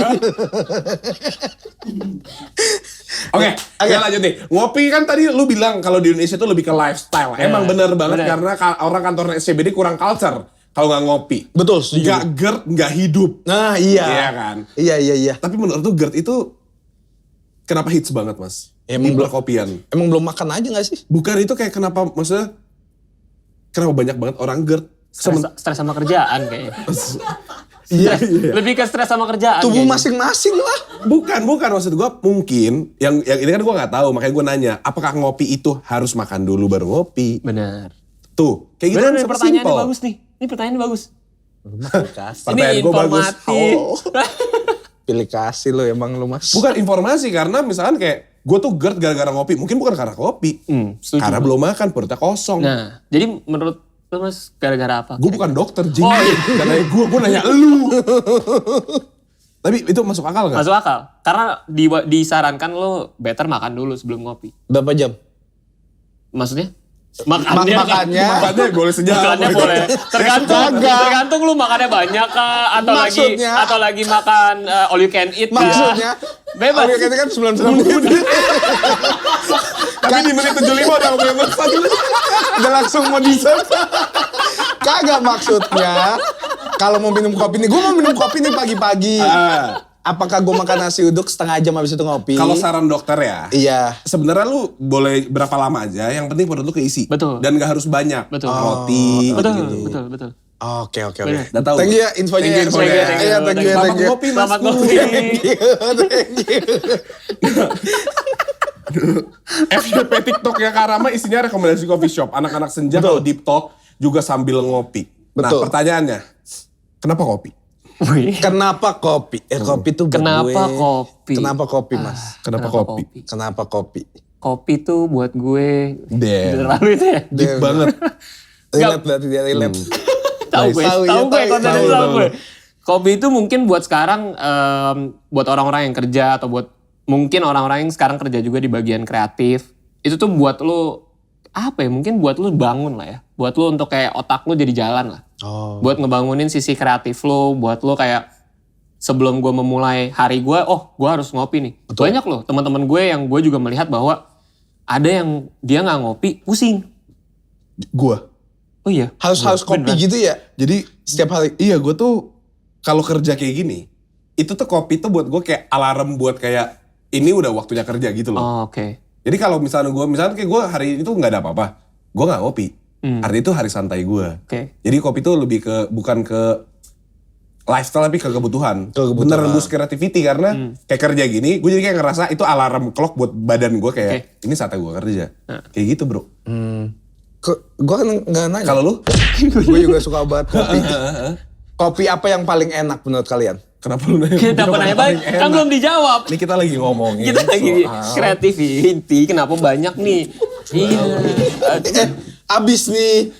Oke, kita lanjut nih. Ngopi kan tadi lu bilang kalau di Indonesia tuh lebih ke lifestyle. Emang bener banget bener. karena orang kantor SCBD kurang culture kalau nggak ngopi. Betul, setuju. Nggak GERD, nggak hidup. Nah iya. Iya kan? Iya. Tapi menurut tuh GERD itu kenapa hits banget mas? Emang Di perkopian. Emang belum makan aja gak sih? Bukan itu kayak kenapa maksudnya kenapa banyak banget orang GERD? Stres sama kerjaan kayaknya. Lebih ke stres sama kerjaan. Tubuh kayaknya. masing-masing lah. Bukan maksud gue mungkin yang ini kan gue nggak tahu, makanya gue nanya apakah ngopi itu harus makan dulu baru ngopi. Benar. Tuh kayak gitu Benar, kan pertanyaannya simple. bagus nih. Ini pertanyaan bagus. Pertanyaan Ini gue bagus. informatif. Pilih kasih lo emang lu Mas. Bukan informasi karena misalkan kayak gue tuh GERD gara-gara ngopi, mungkin bukan karena kopi, Setuju. karena belum makan perutnya kosong. Nah, jadi menurut lu Mas gara-gara apa? Gue bukan dokter, Jing. Oh, iya. Karena gue nanya lu. Tapi itu masuk akal gak? Masuk akal. Karena disarankan lo better makan dulu sebelum ngopi. Berapa jam? Maksudnya? Makannya. Makanya boleh sejam. Makannya boleh. Tergantung lu makannya banyak kah Maksudnya- atau lagi makan all you can eat kah? Maksudnya bebas. Oke, kan 90 menit. Tapi di menit 75 udah boleh pesan. Udah langsung mau dessert. Kagak maksudnya. Kalau mau minum kopi nih, gue mau minum kopi nih pagi-pagi. Apakah gue makan nasi uduk setengah jam habis itu ngopi? Kalau saran dokter ya, Iya. sebenarnya lu boleh berapa lama aja, yang penting perut lu keisi. Betul. Dan gak harus banyak. Betul. Roti. Betul, gitu. betul. Oke. Bener. Udah tahu. Thank you ya infonya. Thank you infonya. Iya, thank you. Selamat ngopi, Mas. Selamat ngopi. Thank you. FYP TikTok ya Karama isinya rekomendasi coffee shop. Anak-anak senja kalau deep talk juga sambil ngopi. Nah Betul. pertanyaannya, kenapa kopi? Wih. Kenapa kopi? Kopi tuh buat Kenapa gue. kopi? Kenapa kopi, Mas? Kenapa kopi? Kenapa kopi? Kopi tuh buat gue Damn. terlalu itu ya. Deep banget. Relate berarti dia relate. Tahu gue, Tahu, tahu ya, gue, tahu, kontennya tahu, tahu tahu. gue. Kopi itu mungkin buat sekarang, buat orang-orang yang kerja atau buat mungkin orang-orang yang sekarang kerja juga di bagian kreatif. Itu tuh buat lu, apa ya, mungkin buat lu bangun lah ya. Buat lu untuk kayak otak lu jadi jalan lah. Oh. Buat ngebangunin sisi kreatif lu, buat lu kayak sebelum gue memulai hari gue, gue harus ngopi nih. Betul. Banyak loh teman-teman gue yang gue juga melihat bahwa ada yang dia nggak ngopi, pusing. Gua. Oh iya. Harus kopi Beneran. gitu ya? Jadi Setiap hari? iya gue tuh kalau kerja kayak gini, itu tuh kopi tuh buat gue kayak alarm buat kayak ini udah waktunya kerja gitu loh. Oh, oke. Jadi kalau misalnya kayak gue hari ini tuh nggak ada apa-apa, gue nggak ngopi. Hari itu hari santai gue. Oke. Jadi kopi tuh lebih ke bukan ke lifestyle tapi ke kebutuhan. Kebutuhan. Bener boost creativity karena kayak kerja gini, gue jadi kayak ngerasa itu alarm clock buat badan gue kayak ini saatnya gue kerja. Kayak gitu bro. Gue kan nggak nanya. Kalau lu? Gue juga suka banget kopi. Kopi apa yang paling enak menurut kalian? Kenapa lu nanya? Kita Kenapa pernah paling kan enak? belum dijawab. Ini kita lagi ngomongin Kita lagi soal- creativity, kenapa banyak nih? Iya. Abis nih.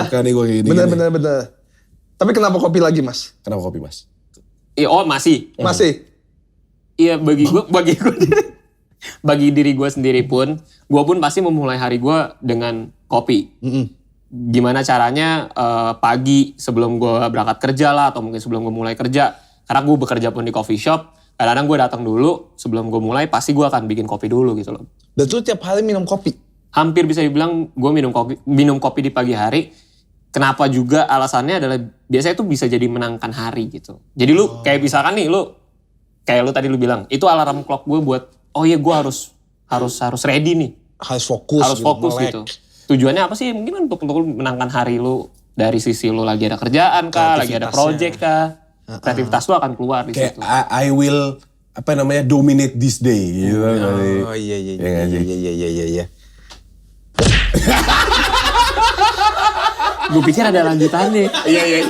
Suka nih gue kayak gini. Bener. Tapi kenapa kopi lagi, Mas? Kenapa kopi mas? Oh masih. Masih? Iya bagi diri gue sendiri pun, gue pun pasti memulai hari gue dengan kopi. Gimana caranya pagi sebelum gue berangkat kerja lah, atau mungkin sebelum gue mulai kerja. Karena gue bekerja pun di coffee shop, kadang-kadang gue datang dulu, sebelum gue mulai pasti gue akan bikin kopi dulu gitu loh. Dan lu tiap hari minum kopi? Hampir bisa dibilang gue minum kopi di pagi hari. Kenapa juga alasannya adalah biasanya itu bisa jadi menangkan hari gitu. Jadi lu kayak misalkan nih kayak lu tadi lu bilang itu alarm clock gue buat oh iya gue harus ready nih. Harus fokus Harus fokus melek. gitu. Tujuannya apa sih? Mungkin untuk lu menangkan hari lu dari sisi lu lagi ada kerjaan kah, lagi ada project kah. Kreativitas lu akan keluar di Kayak situ. I will dominate this day gitu. Oh iya. Iya nggak sih? Iya. Gue pikir ada lanjutannya. Iya.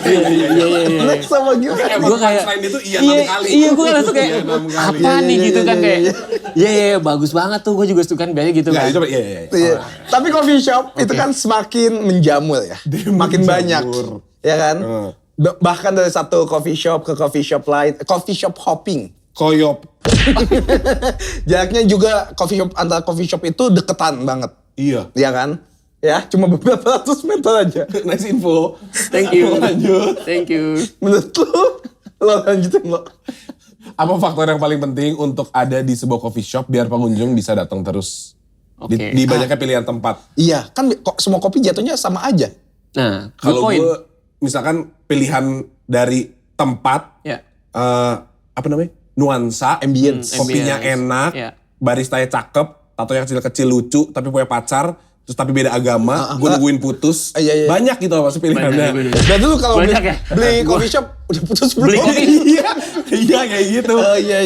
Next sama gimana? Gue kayak selain itu iya 6 kali. Iya gue langsung kayak Iya, 6 kali. apa nih Iya, gitu iya, kan iya, kayak. iya. Iya bagus banget tuh gue juga suka kan biasanya gitu Nggak, kan. coba iya. Iya. Tapi coffee shop itu kan semakin menjamur ya. Makin banyak. Ya kan? Bahkan dari satu coffee shop ke coffee shop lain. Coffee shop hopping. Koyop. Jaraknya juga antara coffee shop itu deketan banget. Iya. Iya kan? Ya, cuma beberapa ratus meter aja. Nice info. Thank you. Lanjut. Thank you. Menurut lo lanjutin lo. Apa faktor yang paling penting untuk ada di sebuah coffee shop biar pengunjung bisa datang terus? Oke. Di banyaknya pilihan tempat. Iya, kan kok semua kopi jatuhnya sama aja. Nah, Kalau poin. gue misalkan pilihan dari tempat, Ya. nuansa, Ambience. kopinya Ambience. enak, Ya. baristanya cakep, tato yang kecil-kecil lucu tapi punya pacar, terus tapi beda agama, gue nungguin putus. Iya. Banyak gitu loh pasti pilihannya. Dan dulu kalau beli, Banyak ya? beli coffee shop udah putus belum? Beli kopi. Iya kayak gitu. Oh, iya.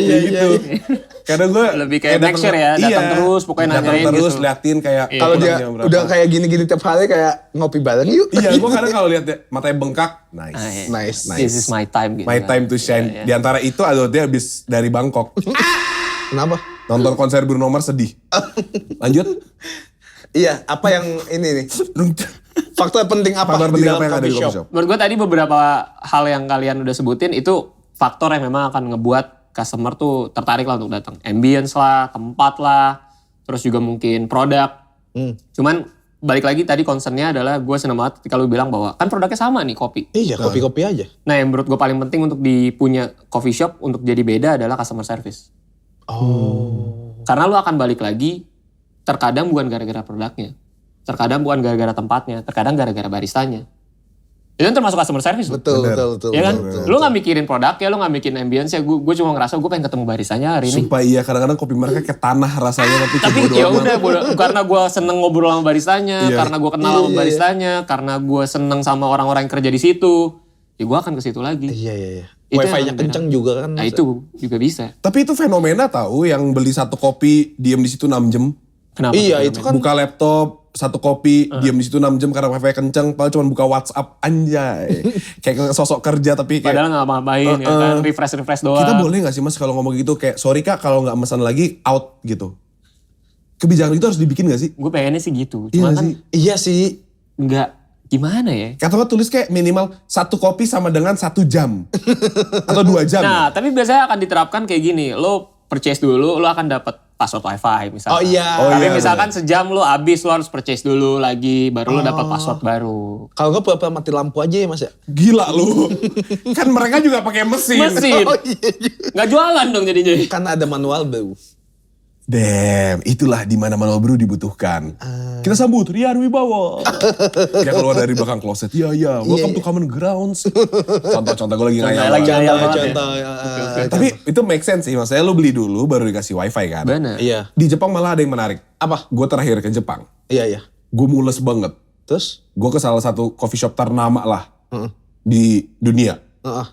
Karena gue Lebih kayak make sure ya, datang terus, pokoknya datang nanyain terus, gitu. liatin kayak Kalau pulang dia jam berapa. udah kayak gini-gini tiap hari kayak ngopi bareng yuk. Iya, gue kadang kalau lihat dia matanya bengkak, nice. Nice. This is my time gitu. My time to shine. Di antara itu ada dia habis dari Bangkok. Kenapa? Nonton konser Bruno Mars sedih. Lanjut. Iya, apa yang ini nih? Faktor penting apa Faktor di penting dalam apa yang ada di coffee coffee shop? shop? Menurut gue tadi beberapa hal yang kalian udah sebutin itu faktor yang memang akan ngebuat customer tuh tertarik lah untuk datang. Ambience lah, tempat lah, terus juga mungkin produk. Cuman balik lagi tadi concernnya adalah gue seneng banget ketika lu bilang bahwa kan produknya sama nih kopi. Iya, kopi-kopi aja. Nah yang menurut gue paling penting untuk punya coffee shop untuk jadi beda adalah customer service. Karena lu akan balik lagi terkadang bukan gara-gara produknya. Terkadang bukan gara-gara tempatnya, terkadang gara-gara baristanya. Itu kan termasuk customer service. Betul. Ya kan? betul. Lu gak mikirin produknya, lu gak mikirin ambience ya. Gue cuma ngerasa gue pengen ketemu baristanya hari ini. Sumpah iya, kadang-kadang kopi mereka kayak tanah rasanya tapi Tapi bodo ya amat. udah karena gue seneng ngobrol sama baristanya, Iya. karena gue kenal sama baristanya, karena gue seneng sama orang-orang yang kerja di situ, ya gue akan ke situ lagi. Iya. Itu Wifi-nya yang kenceng juga kan. Nah itu juga bisa. Tapi itu fenomena tahu yang beli satu kopi, diem di situ 6 jam. Kenapa? Iya, itu kan Buka laptop, satu kopi, diem di situ 6 jam karena wifi kenceng, padahal cuma buka WhatsApp, anjay. Kayak sosok kerja tapi kayak Padahal gak ngapain ya kan, refresh doang. kita boleh gak sih mas kalau ngomong gitu kayak sorry kak kalau nggak pesan lagi out gitu. Kebijakan itu harus dibikin gak sih? Gue pengennya sih gitu. Iya Cuma nggak kan sih? iya sih. nggak gimana ya. Atau nggak tulis kayak minimal satu kopi sama dengan 1 jam. Atau 2 jam. Nah, tapi biasanya akan diterapkan kayak gini. Lo purchase dulu, lo akan dapat password wifi misalkan. Oh iya. Tapi iya, misalkan sejam lo habis, lo harus purchase dulu lagi, baru lo dapat password baru. Kalau nggak pura-pura mati lampu aja ya mas ya. Gila lu. Kan mereka juga pakai mesin. Mesin. Oh iya. Nggak jualan dong jadinya. Kan ada manual bro. Damn, itulah di mana manual brew dibutuhkan. Kita sambut Rian Wibowo. Dia keluar dari belakang kloset. Iya, welcome to common grounds. Contoh-contoh gue lagi ngayal. Lagi ngayal banget ya. Contoh. Tapi itu make sense sih, maksudnya lu beli dulu baru dikasih wifi kan. Bener. Iya. Di Jepang malah ada yang menarik. Apa? Gue terakhir ke Jepang, Iya. gue mules banget. Terus? Gue ke salah satu coffee shop ternama lah di dunia. Heeh.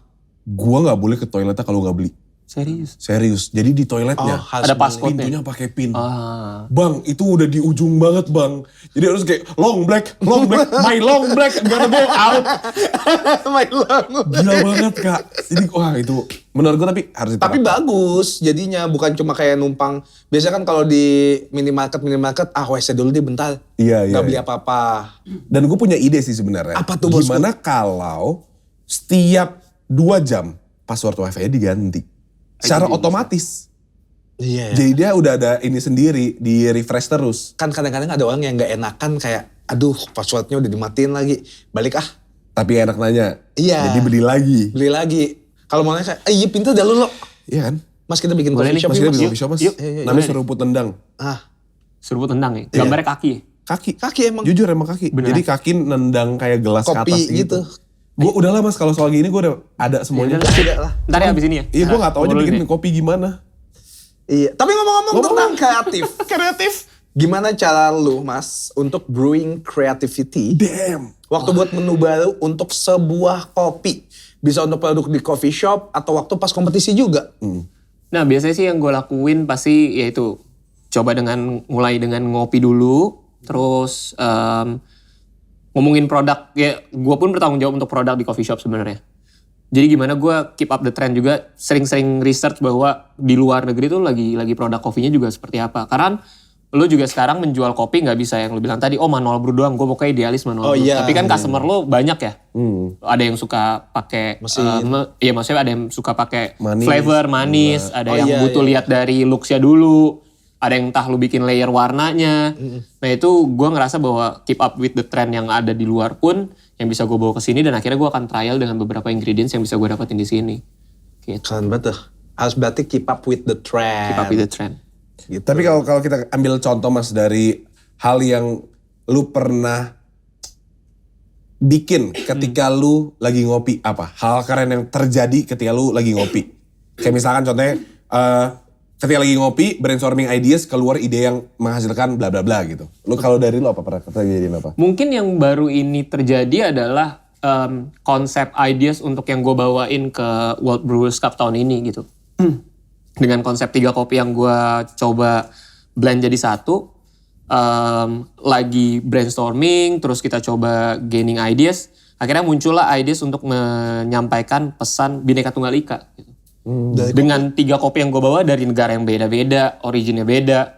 Gue nggak boleh ke toiletnya kalau nggak beli. Serius. Jadi di toiletnya harus Ada passcode-nya. pintunya pakai pin. Ah. Bang, itu udah di ujung banget bang. Jadi harus kayak long black, my long black, gotta go out. main long. Gila banget kak. Jadi wah itu menurut gue tapi harus diterapkan. Tapi bagus jadinya, bukan cuma kayak numpang. Biasanya kan kalau di minimarket, WC dulu deh bentar. Iya. Nggak beli apa-apa. Dan gue punya ide sih sebenarnya. Apa tuh, bosku? Gimana kalau setiap 2 jam password wifi-nya diganti? Secara otomatis. Iya. Jadi dia udah ada ini sendiri, di refresh terus. Kan kadang-kadang ada orang yang nggak enakan kayak, aduh passwordnya udah dimatiin lagi. Balik ah, Tapi enak nanya. Iya. Jadi beli lagi. beli lagi. Kalau mau nanya kayak, iya pintu dah lu lo. Iya kan? Mas kita bikin Boleh coffee nih, shop Mas yuk, kita mas. beli coffee shop mas. Yuk. Namanya seruput tendang. Ah, Seruput tendang ya. Gambarnya kaki ya. Kaki emang. Jujur emang kaki. Beneran? Jadi kaki nendang kayak gelas ke Kopi atas gitu. Gue udahlah mas kalau soal gini gue udah ada semuanya. Udah lah. Tidak lah. Ntar ya abis ini ya. Iya gue gak tau aja Ngobrol bikin deh. kopi gimana. Iya. Tapi ngomong-ngomong tentang kreatif. Kreatif. Gimana cara lu mas untuk brewing creativity? Damn. Waktu buat menu baru untuk sebuah kopi. Bisa untuk produk di coffee shop atau waktu pas kompetisi juga. Nah biasanya sih yang gue lakuin pasti yaitu coba mulai dengan ngopi dulu, terus ngomongin produk. Ya gue pun bertanggung jawab untuk produk di coffee shop sebenarnya. Jadi gimana gue keep up the trend juga, sering-sering research bahwa di luar negeri tuh lagi produk kopinya juga seperti apa. Karena lo juga sekarang menjual kopi nggak bisa yang lo bilang tadi, oh manual brew doang, gue pokoknya idealis manual Oh, brew. iya. Tapi kan customer lo banyak ya. Ada yang suka pakai Mesin. iya maksudnya ada yang suka pakai Manis. flavor manis, ada Oh, yang iya, butuh iya. lihat dari looks-nya dulu, ada yang entah lu bikin layer warnanya. Nah itu gue ngerasa bahwa keep up with the trend yang ada di luar pun yang bisa gue bawa ke sini dan akhirnya gue akan trial dengan beberapa ingredients yang bisa gue dapetin di sini. Gitu. Keren banget tuh. Harus berarti keep up with the trend. Keep up with the trend. Gitu. Tapi kalau kita ambil contoh mas dari hal yang lu pernah bikin ketika lu lagi ngopi apa? Hal keren yang terjadi ketika lu lagi ngopi. Kayak misalkan contohnya ketika lagi ngopi, brainstorming ideas, keluar ide yang menghasilkan bla bla bla gitu. Lu kalau dari lu apa pernah kejadian apa? Mungkin yang baru ini terjadi adalah konsep ideas untuk yang gue bawain ke World Brewers Cup tahun ini gitu. Dengan konsep 3 kopi yang gue coba blend jadi satu. Lagi brainstorming, terus kita coba gaining ideas. Akhirnya muncullah ideas untuk menyampaikan pesan Bhinneka Tunggal Ika. Gitu. Dengan 3 kopi yang gue bawa dari negara yang beda-beda, originnya beda.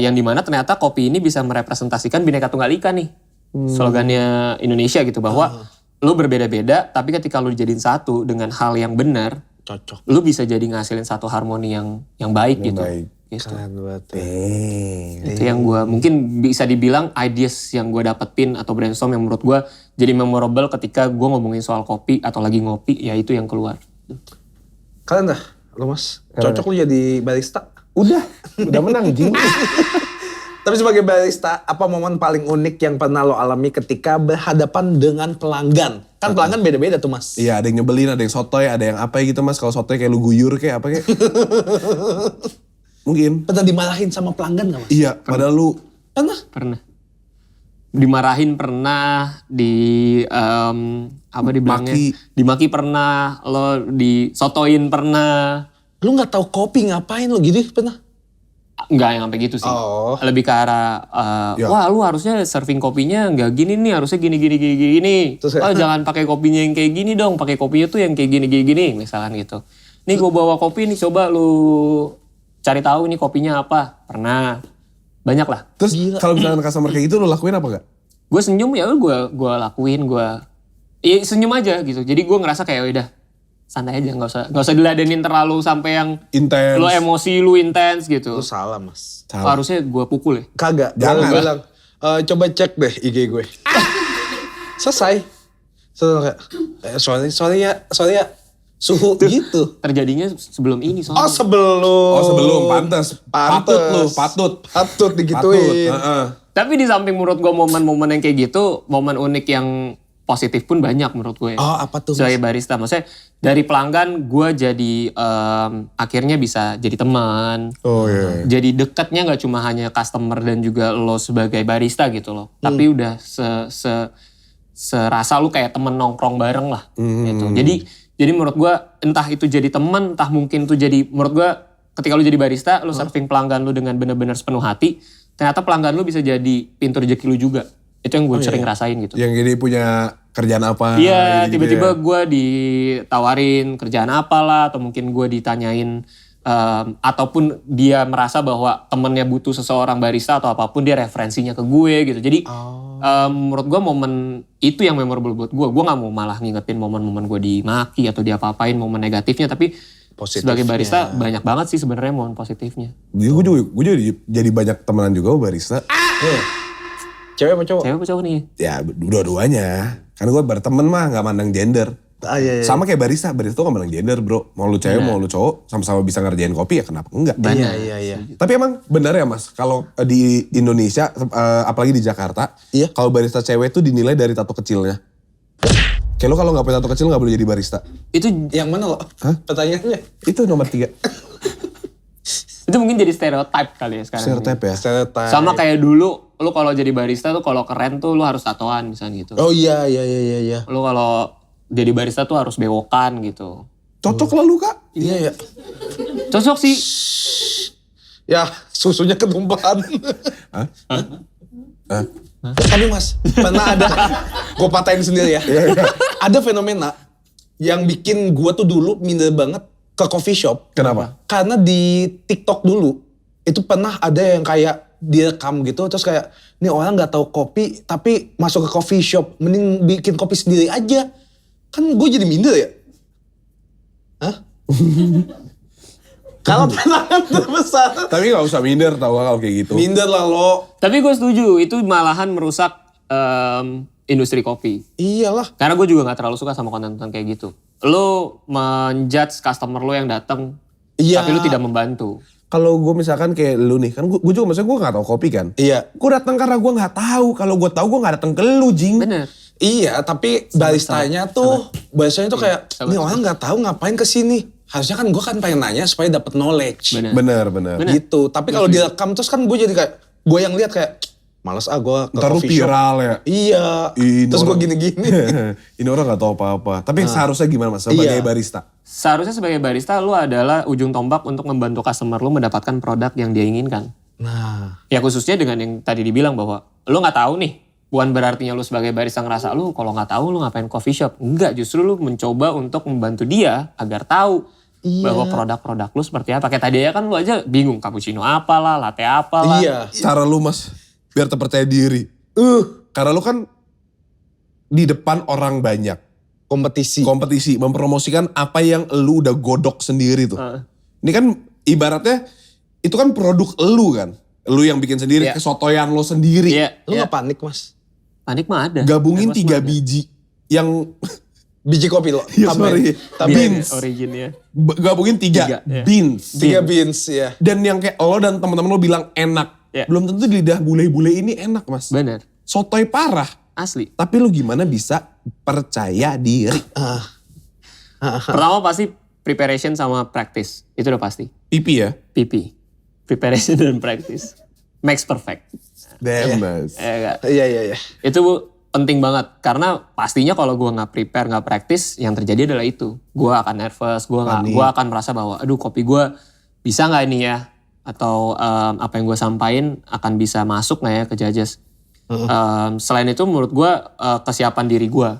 Yang dimana ternyata kopi ini bisa merepresentasikan Bhinneka Tunggal Ika nih. Slogannya Indonesia gitu, bahwa lu berbeda-beda tapi ketika lu dijadiin satu dengan hal yang benar, Cocok. lu bisa jadi ngasilin satu harmoni yang baik gitu. baik. Gitu. Keren banget. Itu yang gue mungkin bisa dibilang ideas yang gue dapetin atau brainstorm yang menurut gue jadi memorable ketika gue ngomongin soal kopi atau lagi ngopi, ya itu yang keluar. Kalian dah, lu Mas. Cocok lu jadi barista. Udah menang Jing. Tapi sebagai barista, apa momen paling unik yang pernah lo alami ketika berhadapan dengan pelanggan? Kan pelanggan beda-beda tuh Mas. Iya, ada yang nyebelin, ada yang sotoy, ada yang apa gitu Mas. Kalau sotoy kayak lu guyur kayak apa kayak. Mungkin. Pernah dimarahin sama pelanggan gak Mas? Iya, padahal lu Pernah. Dimarahin pernah, apa dibilangnya? Dimaki pernah, lo disotoin pernah. Lu gak tahu kopi ngapain lo gitu pernah? Enggak yang sampai gitu sih. Oh. Lebih ke arah, Ya. wah lu harusnya serving kopinya nggak gini nih, harusnya gini. Terus Oh jangan pakai kopinya yang kayak gini dong, pakai kopinya tuh yang kayak gini, misalkan gitu. Nih gue bawa kopi nih, coba lu cari tahu ini kopinya apa. Pernah, banyak lah. Terus kalau misalnya customer kayak gitu lu lakuin apa gak? Gue senyum ya gue lakuin, ya senyum aja gitu. Jadi gue ngerasa kayak udah santai aja, nggak usah diladenin terlalu sampai yang Intens. lu emosi lu intens gitu. Lu salah Mas. Salah. Harusnya gue pukul ya. Kagak. Jangan. Gue bilang, coba cek deh IG gue. Selesai. Sorry ya. Suhu gitu. Terjadinya sebelum ini soalnya. Oh sebelum. Pantes. Pantes. Patut digituin. Tapi di samping menurut gue momen-momen yang kayak gitu, momen unik yang positif pun banyak menurut gue. Oh apa tuh Mas? Sebagai barista, maksudnya dari pelanggan gue jadi akhirnya bisa jadi teman. Oh iya. Jadi dekatnya nggak cuma hanya customer dan juga lo sebagai barista gitu loh. Tapi udah serasa lu kayak temen nongkrong bareng lah. Gitu. Jadi menurut gue entah itu jadi teman, entah mungkin itu jadi, menurut gue ketika lu jadi barista, lu serving pelanggan lu dengan benar-benar sepenuh hati, ternyata pelanggan lu bisa jadi pintu rezeki lu juga. Itu yang gue sering rasain gitu. Yang ini punya kerjaan apa? Iya, gitu tiba-tiba ya. gue ditawarin kerjaan apa lah, atau mungkin gue ditanyain, ataupun dia merasa bahwa temennya butuh seseorang barista atau apapun, dia referensinya ke gue gitu. Jadi menurut gue momen itu yang memorable buat gue. Gue gak mau malah ngingetin momen-momen gue dimaki atau diapa-apain momen negatifnya, tapi sebagai barista banyak banget sih sebenarnya momen positifnya. Gue juga jadi banyak temenan juga sama barista. Cewek apa cowok? Cewek apa cowok nih? Ya dua-duanya. Kan gue berteman mah gak mandang gender. Iya. Sama kayak barista tuh gak mandang gender bro. Mau lu cewek mau lu cowok sama-sama bisa ngerjain kopi ya kenapa enggak. Iya. Tapi emang benar ya mas, kalau di Indonesia, apalagi di Jakarta, Iya. kalau barista cewek tuh dinilai dari tato kecilnya. Kayak lo kalau gak punya tato kecil gak boleh jadi barista. Itu Yang mana lo? Pertanyaannya? Itu nomor 3. itu mungkin jadi stereotype kali ya sekarang. Stereotype ya. Stereotype. Sama kayak dulu, lu kalau jadi barista tuh kalau keren tuh lu harus tatoan misalnya gitu. Oh iya. Lu kalau jadi barista tuh harus bewokan gitu. Cocok lah lu kak. Iya. Cocok sih. Ya susunya ketumpahan. Tapi mas, pernah ada, gue patahin sendiri ya. Ada fenomena yang bikin gue tuh dulu minder banget ke coffee shop. Kenapa? Karena di TikTok dulu, itu pernah ada yang kayak direkam gitu, terus kayak, nih orang gak tahu kopi, tapi masuk ke coffee shop, mending bikin kopi sendiri aja. Kan gue jadi minder ya. Hah? Kalau tantangan terbesar. Tapi gak usah minder tau kalau kayak gitu. Minder lah lo. Tapi gue setuju, itu malahan merusak industri kopi. Iyalah. Karena gue juga gak terlalu suka sama konten-konten kayak gitu. Lo menjudge customer lo yang datang, Iya. tapi lo tidak membantu. Kalau gue misalkan kayak lu nih, kan gue juga maksudnya gue gak tahu kopi kan. Iya. Gue datang karena gue gak tahu. Kalau gue tahu gue gak datang ke lu Jing. Bener. Iya, tapi baristanya tuh kayak, nih orang nggak tahu ngapain kesini. Harusnya kan gue kan pengen nanya supaya dapat knowledge. Bener. Bener. Gitu. Tapi kalau direkam terus kan gue jadi kayak, gue yang lihat kayak, males gue ke Ntar lu coffee shop. viral ya. Iya. Ini Terus gue orang- gini-gini. Ini orang gak tahu apa-apa. Tapi seharusnya gimana mas sebagai Iya. barista? Seharusnya sebagai barista lu adalah ujung tombak untuk membantu customer lu mendapatkan produk yang dia inginkan. Nah. Ya khususnya dengan yang tadi dibilang bahwa lu nggak tahu nih, bukan berartinya lu sebagai barista ngerasa lu kalau nggak tahu lu ngapain coffee shop. Enggak, justru lu mencoba untuk membantu dia agar tahu bahwa produk-produk lu seperti apa. Kayak tadi ya kan lu aja bingung cappuccino apalah, latte apalah. Iya. Cara lu mas biar terpercaya diri. Karena lu kan di depan orang banyak. Kompetisi, mempromosikan apa yang lu udah godok sendiri tuh. Ini kan ibaratnya itu kan produk lu kan. Lu yang bikin sendiri, Iya. kesotoyan lo sendiri. Iya, Lu gak panik mas? panik mah ada. Gabungin Nervous 3 mah ada. biji yang Biji kopi lo? Iya, sorry. Beans. Originnya. Gabungin 3 Tiga, iya. beans. 3 beans ya. Dan yang kayak lo dan teman-teman lo bilang enak. Iya. Belum tentu di lidah bule-bule ini enak mas. Bener, Sotoy parah. asli. Tapi lu gimana bisa percaya diri? Pertama pasti preparation sama practice. Itu udah pasti. Pipi ya? PP. Preparation dan practice. Makes perfect. Damn mas. Enggak. Iya. Itu penting banget. Karena pastinya kalau gue gak prepare, gak practice, yang terjadi adalah itu. Gue akan nervous, Panik. gue akan merasa bahwa aduh kopi gue bisa gak ini ya? Atau apa yang gue sampaikan akan bisa masuk gak ya ke judges. Selain itu menurut gue kesiapan diri gue.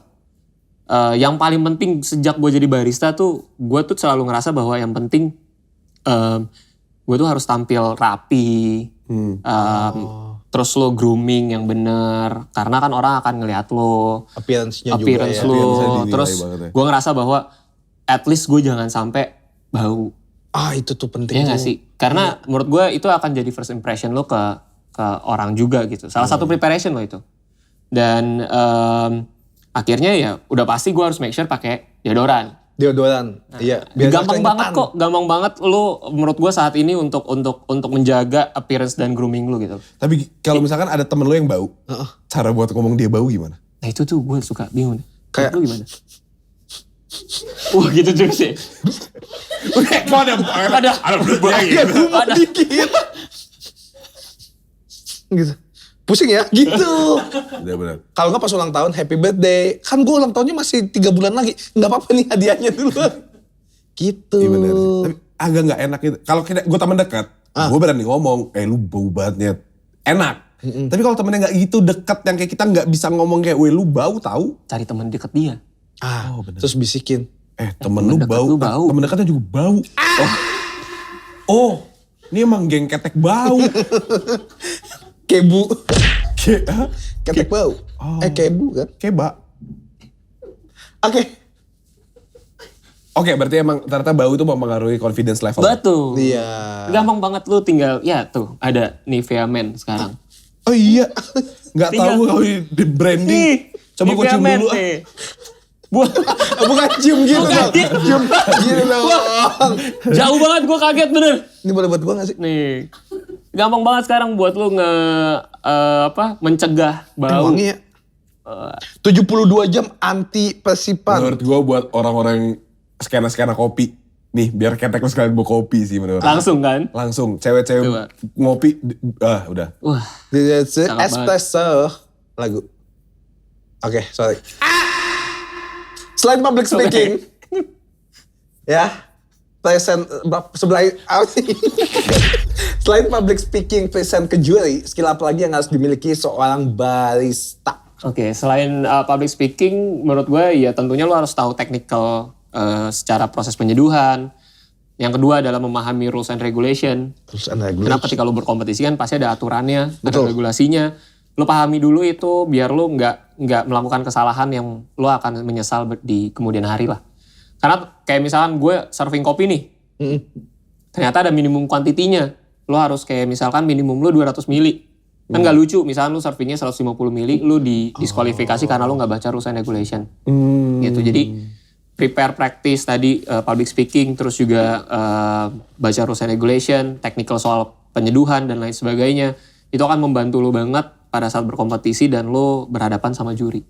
Yang paling penting sejak gue jadi barista tuh, gue tuh selalu ngerasa bahwa yang penting gue tuh harus tampil rapi, terus lo grooming yang bener, karena kan orang akan ngelihat lo, Appearance-nya juga appearance ya. lo, Appearance-nya dinilai terus banget ya. gue ngerasa bahwa at least gue jangan sampai bau, Itu tuh penting ya tuh. nggak sih? Karena menurut gue itu akan jadi first impression lo ke orang juga gitu. Salah satu preparation lo itu. Dan akhirnya ya udah pasti gue harus make sure pakai deodoran. Deodoran. Iya. Biar Gampang nggak banget keringetan. kok, gampang banget lu menurut gue saat ini untuk menjaga appearance dan grooming lu gitu. Tapi kalau misalkan ada temen lo yang bau, cara buat ngomong dia bau gimana? Nah itu tuh gue suka bingung. Kayak- Lu gimana? Wah gitu juga sih. Ada berubah ada. Dikit. Gitu. Pusing ya? Gitu. Udah benar. Kalau nggak pas ulang tahun, happy birthday. Kan gue ulang tahunnya masih 3 bulan lagi. Nggak apa-apa nih hadiahnya dulu. Gitu. Iya benar sih. Tapi agak gak enak gitu. Kalau gue temen dekat, gue berani ngomong, lu bau banget Nyet. Enak. Tapi kalau temennya gak gitu dekat yang kayak kita gak bisa ngomong kayak, lu bau tahu? Cari teman deket dia. Terus bisikin. Temen lu dekat bau. lu bau. Temen dekatnya juga bau. Oh, ini emang geng ketek bau. Kebu. Hah? Ketek bau. Kebu kan? Keba. Oke. Oke, berarti emang ternyata bau itu mempengaruhi confidence level. Betul. Iya. Gampang banget lu tinggal, ya tuh ada Nivea Men sekarang. Oh iya, nggak Tinggal- tahu kalau di branding. Ih, Coba gue Nivea cium Men dulu. nih. Buat Bukan cium gitu Bukan dong. gitu. Cium gitu dong. jauh banget gue kaget bener. Ini boleh buat gue gak sih? Nih, gampang banget sekarang buat lu mencegah bau. Wangi ya. 72 jam anti persipan. Menurut gue buat orang-orang yang skena-skena kopi. Nih, biar ketek lu sekalian bawa kopi sih menurut gue. Langsung kan? Langsung, cewek-cewek Coba. ngopi, udah. Wah, Espresso. Lagu. Oke, sorry. Selain public speaking. Ya. Present sebelah Selain public speaking, present ke juri, skill apa lagi yang harus dimiliki seorang barista? oke. Selain public speaking, menurut gue ya tentunya lu harus tahu technical secara proses penyeduhan. Yang kedua adalah memahami rules and regulation. Terus and regulation. Karena ketika lu berkompetisi kan pasti ada aturannya, ada Betul. regulasinya. Lu pahami dulu itu biar lu nggak melakukan kesalahan yang lu akan menyesal di kemudian hari lah. Karena kayak misalkan gue serving kopi nih, ternyata ada minimum kuantitinya. Lu harus kayak misalkan minimum lu 200 mili. Kan nggak lucu, misalkan lu servingnya 150 mili, lu diskualifikasi karena lu nggak baca rules and regulation. Gitu, jadi prepare practice tadi, public speaking, terus juga baca rules and regulation, technical soal penyeduhan dan lain sebagainya. Itu akan membantu lu banget pada saat berkompetisi dan lu berhadapan sama juri.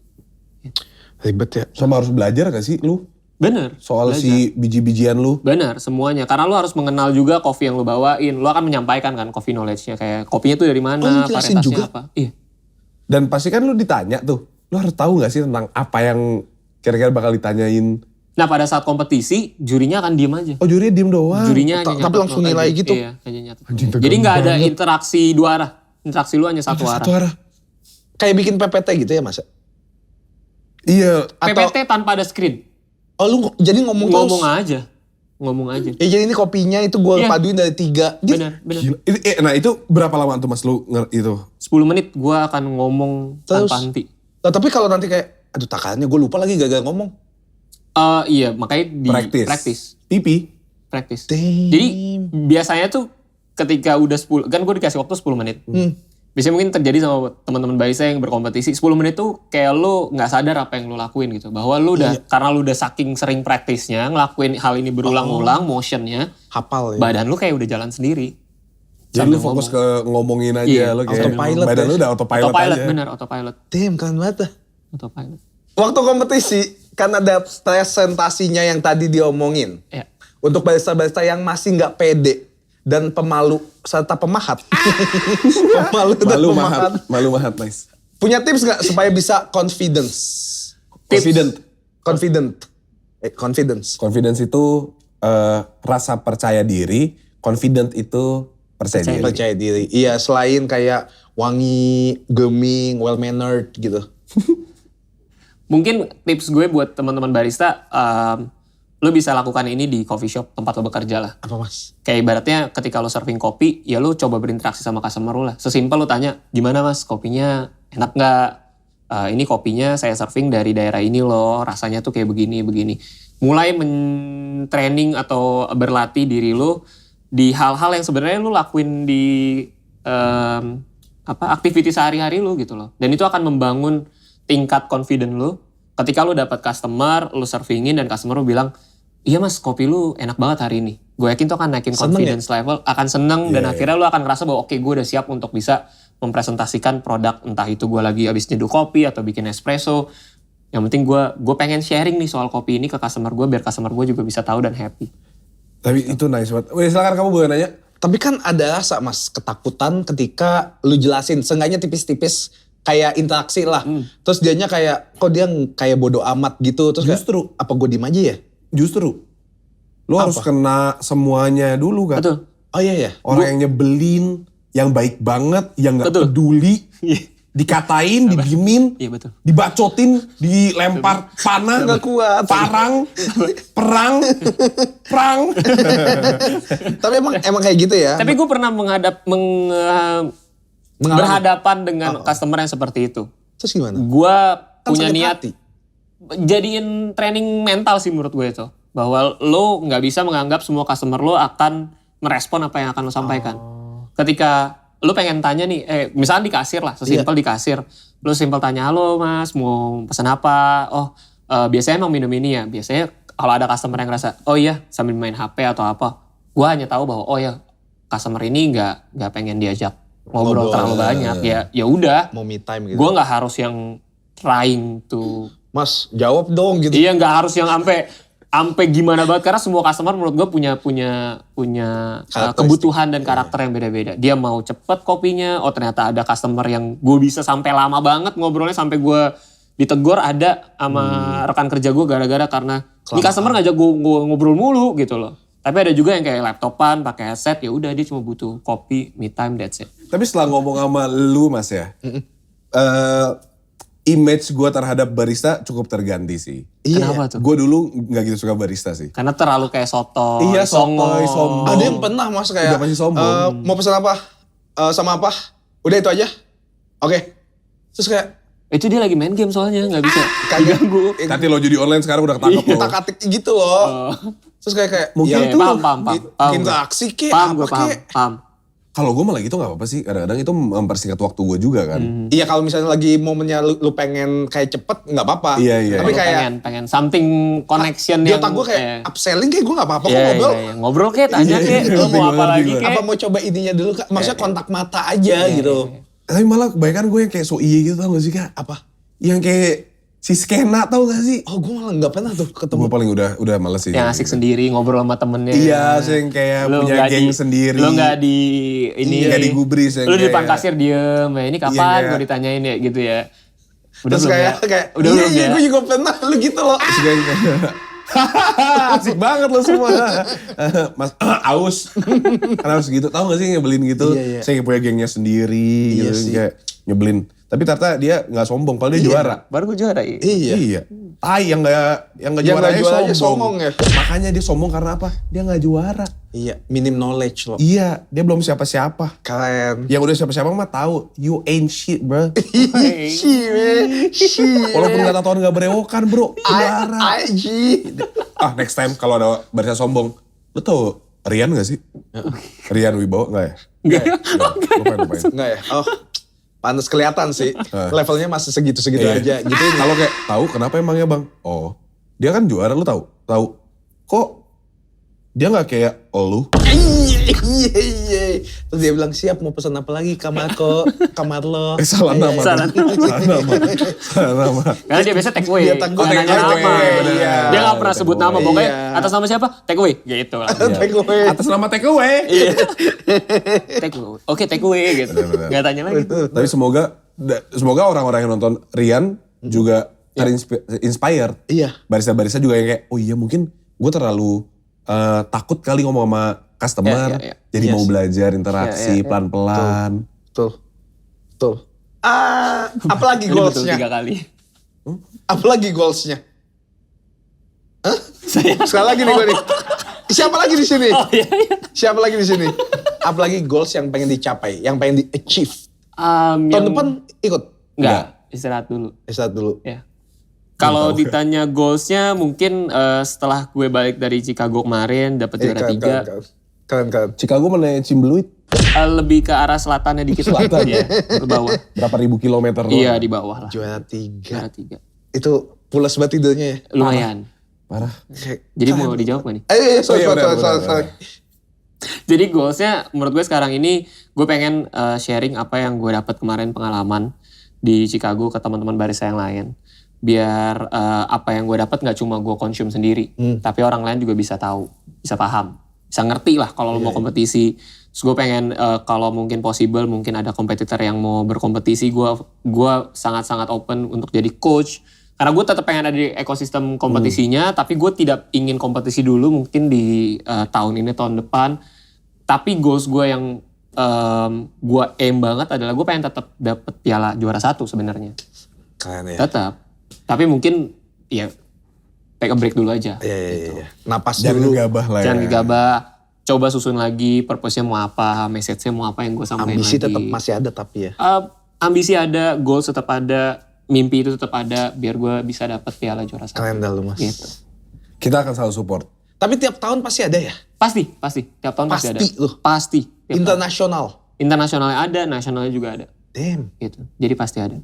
Ribet ya. Sama harus belajar gak sih lu? Bener. Soal si biji-bijian lu. Bener, semuanya. Karena lu harus mengenal juga kopi yang lu bawain. Lu akan menyampaikan kan kopi knowledge-nya. Kayak kopinya tuh dari mana, lu jelasin varietasnya juga? apa. Iya. Dan pasti kan lu ditanya tuh. Lu harus tahu gak sih tentang apa yang kira-kira bakal ditanyain. Nah pada saat kompetisi, jurinya akan diem aja. Oh jurinya diem doang. Jurinya hanya Tapi nyatet langsung note nilai aja. gitu? Iya, hanya nyatet. Anjing, Jadi tegang nggak ada banget. interaksi dua arah. Interaksi lu hanya satu arah. Satu arah. Kayak bikin PPT gitu ya Mas? Iya. Atau, PPT tanpa ada screen. oh lu jadi ngomong terus? Ngomong aja. Ya jadi ini kopinya itu gue Iya. paduin dari 3. Gitu. Bener. Gila. Nah itu berapa lama tuh mas lu itu? 10 menit gue akan ngomong Terus? tanpa henti. Nah, tapi kalau nanti kayak, aduh takarannya gue lupa lagi gagal ngomong. Iya, makanya di Practice. Pipi. practice. Damn. Jadi biasanya tuh ketika udah 10, kan gue dikasih waktu 10 menit. Biasanya mungkin terjadi sama teman-teman barista yang berkompetisi, 10 menit tuh kayak lu gak sadar apa yang lu lakuin gitu. Bahwa lu udah, karena lu udah saking sering praktisnya, ngelakuin hal ini berulang-ulang, motionnya, Hafal ya. badan lu kayak udah jalan sendiri. Jadi lu Sambil fokus ngomong. ke ngomongin aja Iya, lu kayak autopilot badan ya. lu udah autopilot aja. Bener, autopilot. Damn keren banget dah. Autopilot. Waktu kompetisi, kan ada presentasinya yang tadi diomongin. Ya. Untuk barista-barista yang masih nggak pede dan pemalu serta pemahat. Pemalu dan pemahat. Malu mahat, nice. Punya tips nggak supaya bisa confidence? Confidence. Confidence itu rasa percaya diri, confident itu percaya diri. Percaya diri. Iya, selain kayak wangi, geming, well mannered gitu. Mungkin tips gue buat teman-teman barista, lo bisa lakukan ini di coffee shop tempat lo bekerja lah. Apa Mas? Kayak ibaratnya ketika lo serving kopi, ya lo coba berinteraksi sama customer lo lah. Sesimpel lo tanya, gimana mas kopinya enak nggak? Ini kopinya saya serving dari daerah ini loh, rasanya tuh kayak begini. Mulai men-training atau berlatih diri lo di hal-hal yang sebenarnya lo lakuin di aktivitas sehari-hari lo gitu loh. Dan itu akan membangun tingkat confident lo. Ketika lo dapat customer, lo servingin dan customer lo bilang, iya mas kopi lu enak banget hari ini. Gue yakin itu akan naikin Seneng confidence level, akan seneng dan akhirnya lu akan ngerasa bahwa oke, gue udah siap untuk bisa mempresentasikan produk, entah itu gue lagi habis nyeduh kopi atau bikin espresso. Yang penting gue pengen sharing nih soal kopi ini ke customer gue biar customer gue juga bisa tahu dan happy. Tapi itu nice banget. Wih, silakan kamu boleh nanya. Tapi kan ada rasa Mas ketakutan ketika lu jelasin, seenggaknya tipis-tipis kayak interaksi lah. Terus dianya kayak, kok dia kayak bodo amat gitu. Terus Justru. kayak, apa gue diem aja ya? Justru lu harus kena semuanya dulu kan. Betul. Oh iya ya. Orang yang nyebelin, yang baik banget, yang gak Betul. peduli, dikatain, didiemin, Iya betul. dibacotin, dilempar panah, Nggak kuat. perang. Tapi emang kayak gitu ya. Tapi gue pernah berhadapan dengan customer yang seperti itu. Terus gimana? Gue Kan punya sakit niat hati. jadiin training mental sih menurut gue itu. Bahwa lo nggak bisa menganggap semua customer lo akan merespon apa yang akan lo sampaikan. Ketika lo pengen tanya nih, misalnya di kasir lah, sesimpel di kasir. Lo simpel tanya, halo mas mau pesan apa? Oh biasanya emang minum ini ya. Biasanya kalau ada customer yang ngerasa, oh iya sambil main HP atau apa. Gue hanya tahu bahwa oh ya customer ini nggak pengen diajak ngobrol terlalu banyak. Ya udah. Mau me time gitu. Gue nggak harus yang trying to Mas jawab dong gitu. iya nggak harus yang sampai gimana banget karena semua customer menurut gue punya kebutuhan dan karakter yang beda-beda. Dia mau cepet kopinya, oh ternyata ada customer yang gue bisa sampai lama banget ngobrolnya sampai gue ditegur ada sama rekan kerja gue gara-gara karena ini customer ngajak gue ngobrol mulu gitu loh. Tapi ada juga yang kayak laptopan, pakai headset, ya udah dia cuma butuh kopi, me time, that's it. Tapi setelah ngomong sama lu mas ya, image gue terhadap barista cukup terganti sih. Kenapa tuh? Gue dulu gak gitu suka barista sih. Karena terlalu kayak soto, Iya, sotoy, sombong. Ada yang pernah Mas kayak, Udah pasti sombong. mau pesan apa? Sama apa? Udah itu aja? Oke. Terus kayak, Itu dia lagi main game soalnya, nggak bisa kagak. diganggu. Nanti lo jadi online sekarang udah ketangkep lo. Kita katik gitu loh. Terus kayak Mungkin ya itu paham. bikin reaksi kek, Paham apa gue, paham. kek. Kalau gue malah gitu gak apa-apa sih. Kadang-kadang itu mempersingkat waktu gue juga kan. Iya kalau misalnya lagi momennya lu pengen kayak cepet nggak apa-apa. Iya. Tapi Lu kayak pengen something connection di yang otak gue kayak upselling kayak gue nggak apa-apa kok Iya, ngobrol. iya. Ngobrol kayak tanya kayak lu mau apa lagi kayak. Apa mau coba ininya dulu Kak? Maksudnya kontak mata aja gitu. Tapi malah kebanyakan gue yang kayak so iye gitu tau gak sih kak? Apa? Yang kayak Si Skena tau gak sih? Oh gue malah gak pernah tuh ketemu. Gue paling udah males sih. Yang asik sendiri ngobrol sama temennya. Iya, yang kayak Lu punya nggak geng di- sendiri. Lu gak di ini. Nggak digubris yang Lu di depan kayak- kasir diem. Ya, ini kapan Iya, gue ditanyain ya gitu ya. Udah Terus belum kayak, ya? Udah iya belum iya ya? gue juga pernah lu gitu loh. Terus kayak asik banget lo semua. Mas aus. Kan harus gitu. Tahu gak sih nyebelin gitu? Iya, iya. Saya punya gengnya sendiri Iya gitu sih. kayak nyebelin. Tapi ternyata dia nggak sombong kalau dia Iya. juara. Baru gue juara. Iya. Tai yang nggak Yang juara nggak aja juara aja sombong. songong ya. Makanya dia sombong karena apa? Dia nggak juara. Iya, minim knowledge loh. Iya, dia belum siapa-siapa. Keren. Yang udah siapa-siapa mah tahu, you ain't shit, bro. Shit. Walaupun nggak tatoan nggak berewokan, bro. Juara. Next time kalau ada barisan sombong, lu tau Rian gak sih? Rian Wibowo nggak ya? Enggak. Lupain. Enggak ya? Oh, pantas kelihatan sih. Levelnya masih segitu-segitu Iya. aja. Gitu. Kalau kayak tahu kenapa emangnya bang? Oh, dia kan juara, lu tahu? Tahu? Kok dia nggak kayak lu? Iya. Terus dia bilang, siap mau pesan apa lagi kamar lo. Salah nama. Salah. Salah nama. Karena dia biasa take away. Dia take Nggak away. nanya Oh, take nama. away, Bener. iya. Dia gak pernah Take sebut nama. away. Pokoknya Iya. atas nama siapa? Take away. Gitu lah. Take away. Atas nama take away. Iya. Take away. Oke, take away gitu. Bener-bener. Gak tanya lagi. Tapi semoga orang-orang yang nonton Rian juga terinspire. Iya. Barista-barista juga yang kayak, oh iya mungkin gue terlalu takut kali ngomong sama customer. Iya. Jadi Iya mau sih. belajar interaksi Iya. pelan-pelan. Betul. Apalagi Ini betul 3 goalsnya? kali. Apalagi goalsnya? Hah? Saya. Sekali lagi nih gue nih. Siapa lagi di sini? Oh iya. Siapa lagi di sini? Apalagi goals yang pengen dicapai, yang pengen di-achieve. Tahun Yang- depan ikut? Enggak. Istirahat dulu. Istirahat dulu. Ya. Kalau ditanya goalsnya mungkin setelah gue balik dari Chicago kemarin dapat juara 3. Keren. Chicago mana Cimbeluit? Lebih ke arah selatannya dikit. Selatan. Ya, ke bawah. Berapa ribu kilometer doang? Iya, di bawah lah. Juara 3. Juara 3. Itu pulas banget tidurnya ya? Lumayan. Parah. Jadi mau dijawab gak nih? Sorry. udah. Jadi goalsnya menurut gue sekarang ini gue pengen sharing apa yang gue dapat kemarin pengalaman di Chicago ke teman-teman barista yang lain. Biar apa yang gue dapat nggak cuma gue konsum sendiri, tapi orang lain juga bisa tahu, bisa paham, bisa ngerti lah kalau lo mau kompetisi. Terus gue pengen kalau mungkin possible mungkin ada kompetitor yang mau berkompetisi, gue sangat-sangat open untuk jadi coach. Karena gue tetap pengen ada di ekosistem kompetisinya, tapi gue tidak ingin kompetisi dulu mungkin di tahun ini, tahun depan. Tapi goals gue yang gue aim banget adalah gue pengen tetap dapet piala juara 1 sebenarnya. Keren ya? Tetap. Tapi mungkin ya take a break dulu aja. Iya. Napas Jangan dulu. gegabah lah ya. Jangan gegabah. Coba susun lagi purpose-nya mau apa, message-nya mau apa yang gue sampaikan Ambisi lagi. tetap masih ada tapi ya. Ambisi ada, goals tetap ada, mimpi itu tetap ada biar gue bisa dapet piala juara 1. Keren dah lu mas. Gitu. Kita akan selalu support. Tapi tiap tahun pasti ada ya? Pasti. Tiap tahun pasti ada. Pasti loh. Pasti. Tiap tahun. Internasional. Internasionalnya ada, nasionalnya juga ada. Damn. Gitu. Jadi pasti ada.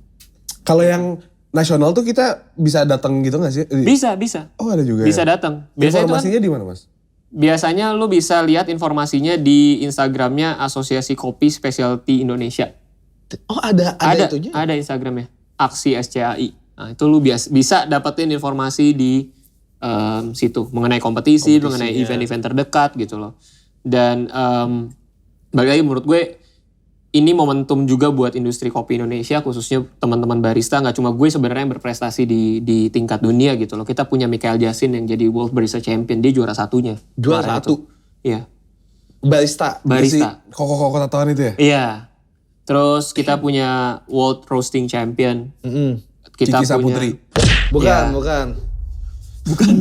Kalau yang nasional tuh kita bisa datang gitu gak sih? Bisa. Oh ada juga Bisa ya? datang. Biasanya itu kan, Informasinya di mana mas? biasanya lu bisa lihat informasinya di Instagramnya Asosiasi Kopi Specialty Indonesia. Oh ada itunya? Ada Instagramnya. Aksi SCAI. Nah itu lu bisa dapetin informasi di situ. Mengenai kompetisi, mengenai event-event terdekat gitu loh. Dan balik lagi menurut gue ini momentum juga buat industri kopi Indonesia, khususnya teman-teman barista. Nggak cuma gue sebenarnya yang berprestasi di tingkat dunia gitu loh. Kita punya Michael Jasin yang jadi World Barista Champion. Dia juara satunya. Juara Kemarin satu? itu. Iya. Barista. Barista. Koko-koko tatoan itu ya? Iya. Terus kita punya World Roasting Champion. Kita Kiki Saputri. Bukan.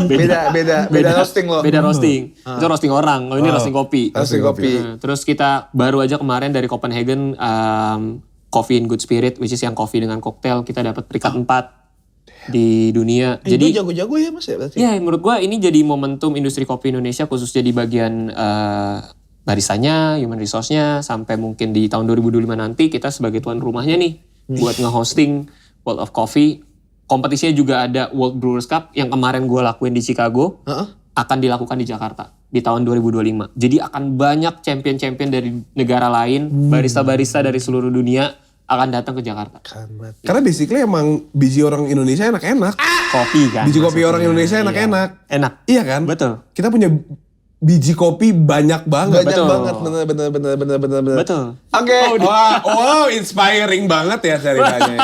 Beda. Beda roasting loh. Beda roasting. Itu roasting orang. Kalau ini roasting kopi. Roasting kopi. Nah, terus kita baru aja kemarin dari Copenhagen Coffee in Good Spirit, which is yang kopi dengan koktail, kita dapat peringkat 4 di dunia. Jadi Jadi jago-jago ya mas ya berarti? ya menurut gua ini jadi momentum industri kopi Indonesia khususnya di bagian baristanya, human resource-nya, sampai mungkin di tahun 2025 nanti kita sebagai tuan rumahnya nih buat nge-hosting World of Coffee. Kompetisinya juga ada World Brewers Cup yang kemarin gue lakuin di Chicago, akan dilakukan di Jakarta di tahun 2025. Jadi akan banyak champion-champion dari negara lain, barista-barista dari seluruh dunia akan datang ke Jakarta. Keren banget. Karena basically emang biji orang Indonesia enak-enak. Kopi kan. Biji kopi maksudnya. orang Indonesia Iya. enak-enak. Enak. Iya kan? Betul. Kita punya biji kopi banyak banget. Banyak Betul. banget, bener. Betul. Oke. Wow, inspiring banget ya ceritanya.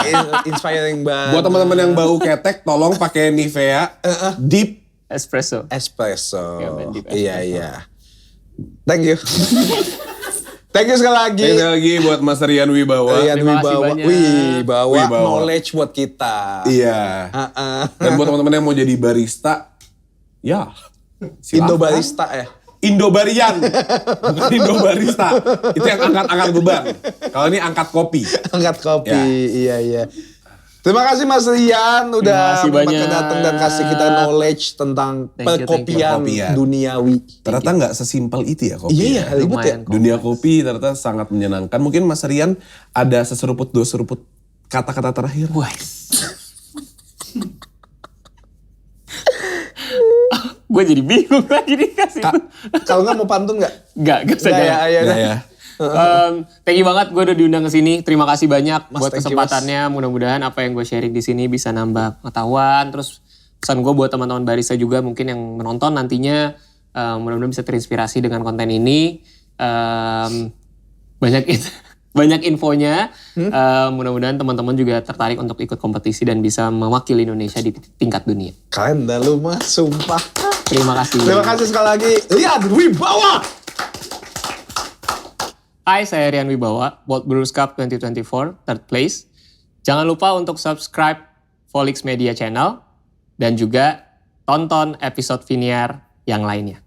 Inspiring banget. Buat teman-teman yang bau ketek, tolong pakai Nivea Deep. Espresso. Espresso. Ya, Ben, deep Iya. Thank you. Thank you sekali lagi. Sekali lagi buat Mas Rian Wibawa. Rian Terima kasih Wibawa. banyak. Wibawa Wibawa. knowledge buat kita. Iya. Ah. Dan buat teman-teman yang mau jadi barista, ya silakan. Indo Barista ya. Indobarian, bukan Indobarista. Itu yang angkat beban. Kalau ini angkat kopi. Angkat kopi. Ya. Iya. Terima kasih Mas Rian udah kasih banyak. datang dan kasih kita knowledge tentang Thank you. perkopian Perkopian. duniawi. Ternyata nggak sesimpel itu ya kopi. Iya, ya. ribet ya. Lumayan. Dunia kopi ternyata sangat menyenangkan. Mungkin Mas Rian ada seseruput dua seruput kata-kata terakhir. Wah. Gue jadi bingung lagi dikasih. Kalau nggak mau pantun nggak? Gak usah. Nggak jangan. ya. Ya, ya. Thank you banget gue udah diundang ke sini. Terima kasih banyak Mas, buat thank you, kesempatannya. Mudah-mudahan apa yang gue sharing di sini bisa nambah pengetahuan. Terus pesan gue buat teman-teman barista juga mungkin yang menonton nantinya mudah-mudahan bisa terinspirasi dengan konten ini. Banyak infonya. Mudah-mudahan teman-teman juga tertarik untuk ikut kompetisi dan bisa mewakili Indonesia di tingkat dunia. Keren dah lu Mas, sumpah. Terima kasih. Terima kasih sekali lagi. Rian Wibawa. Hai, saya Rian Wibawa, World Brewers Cup 2024, third place. Jangan lupa untuk subscribe Volix Media Channel dan juga tonton episode Viniar yang lainnya.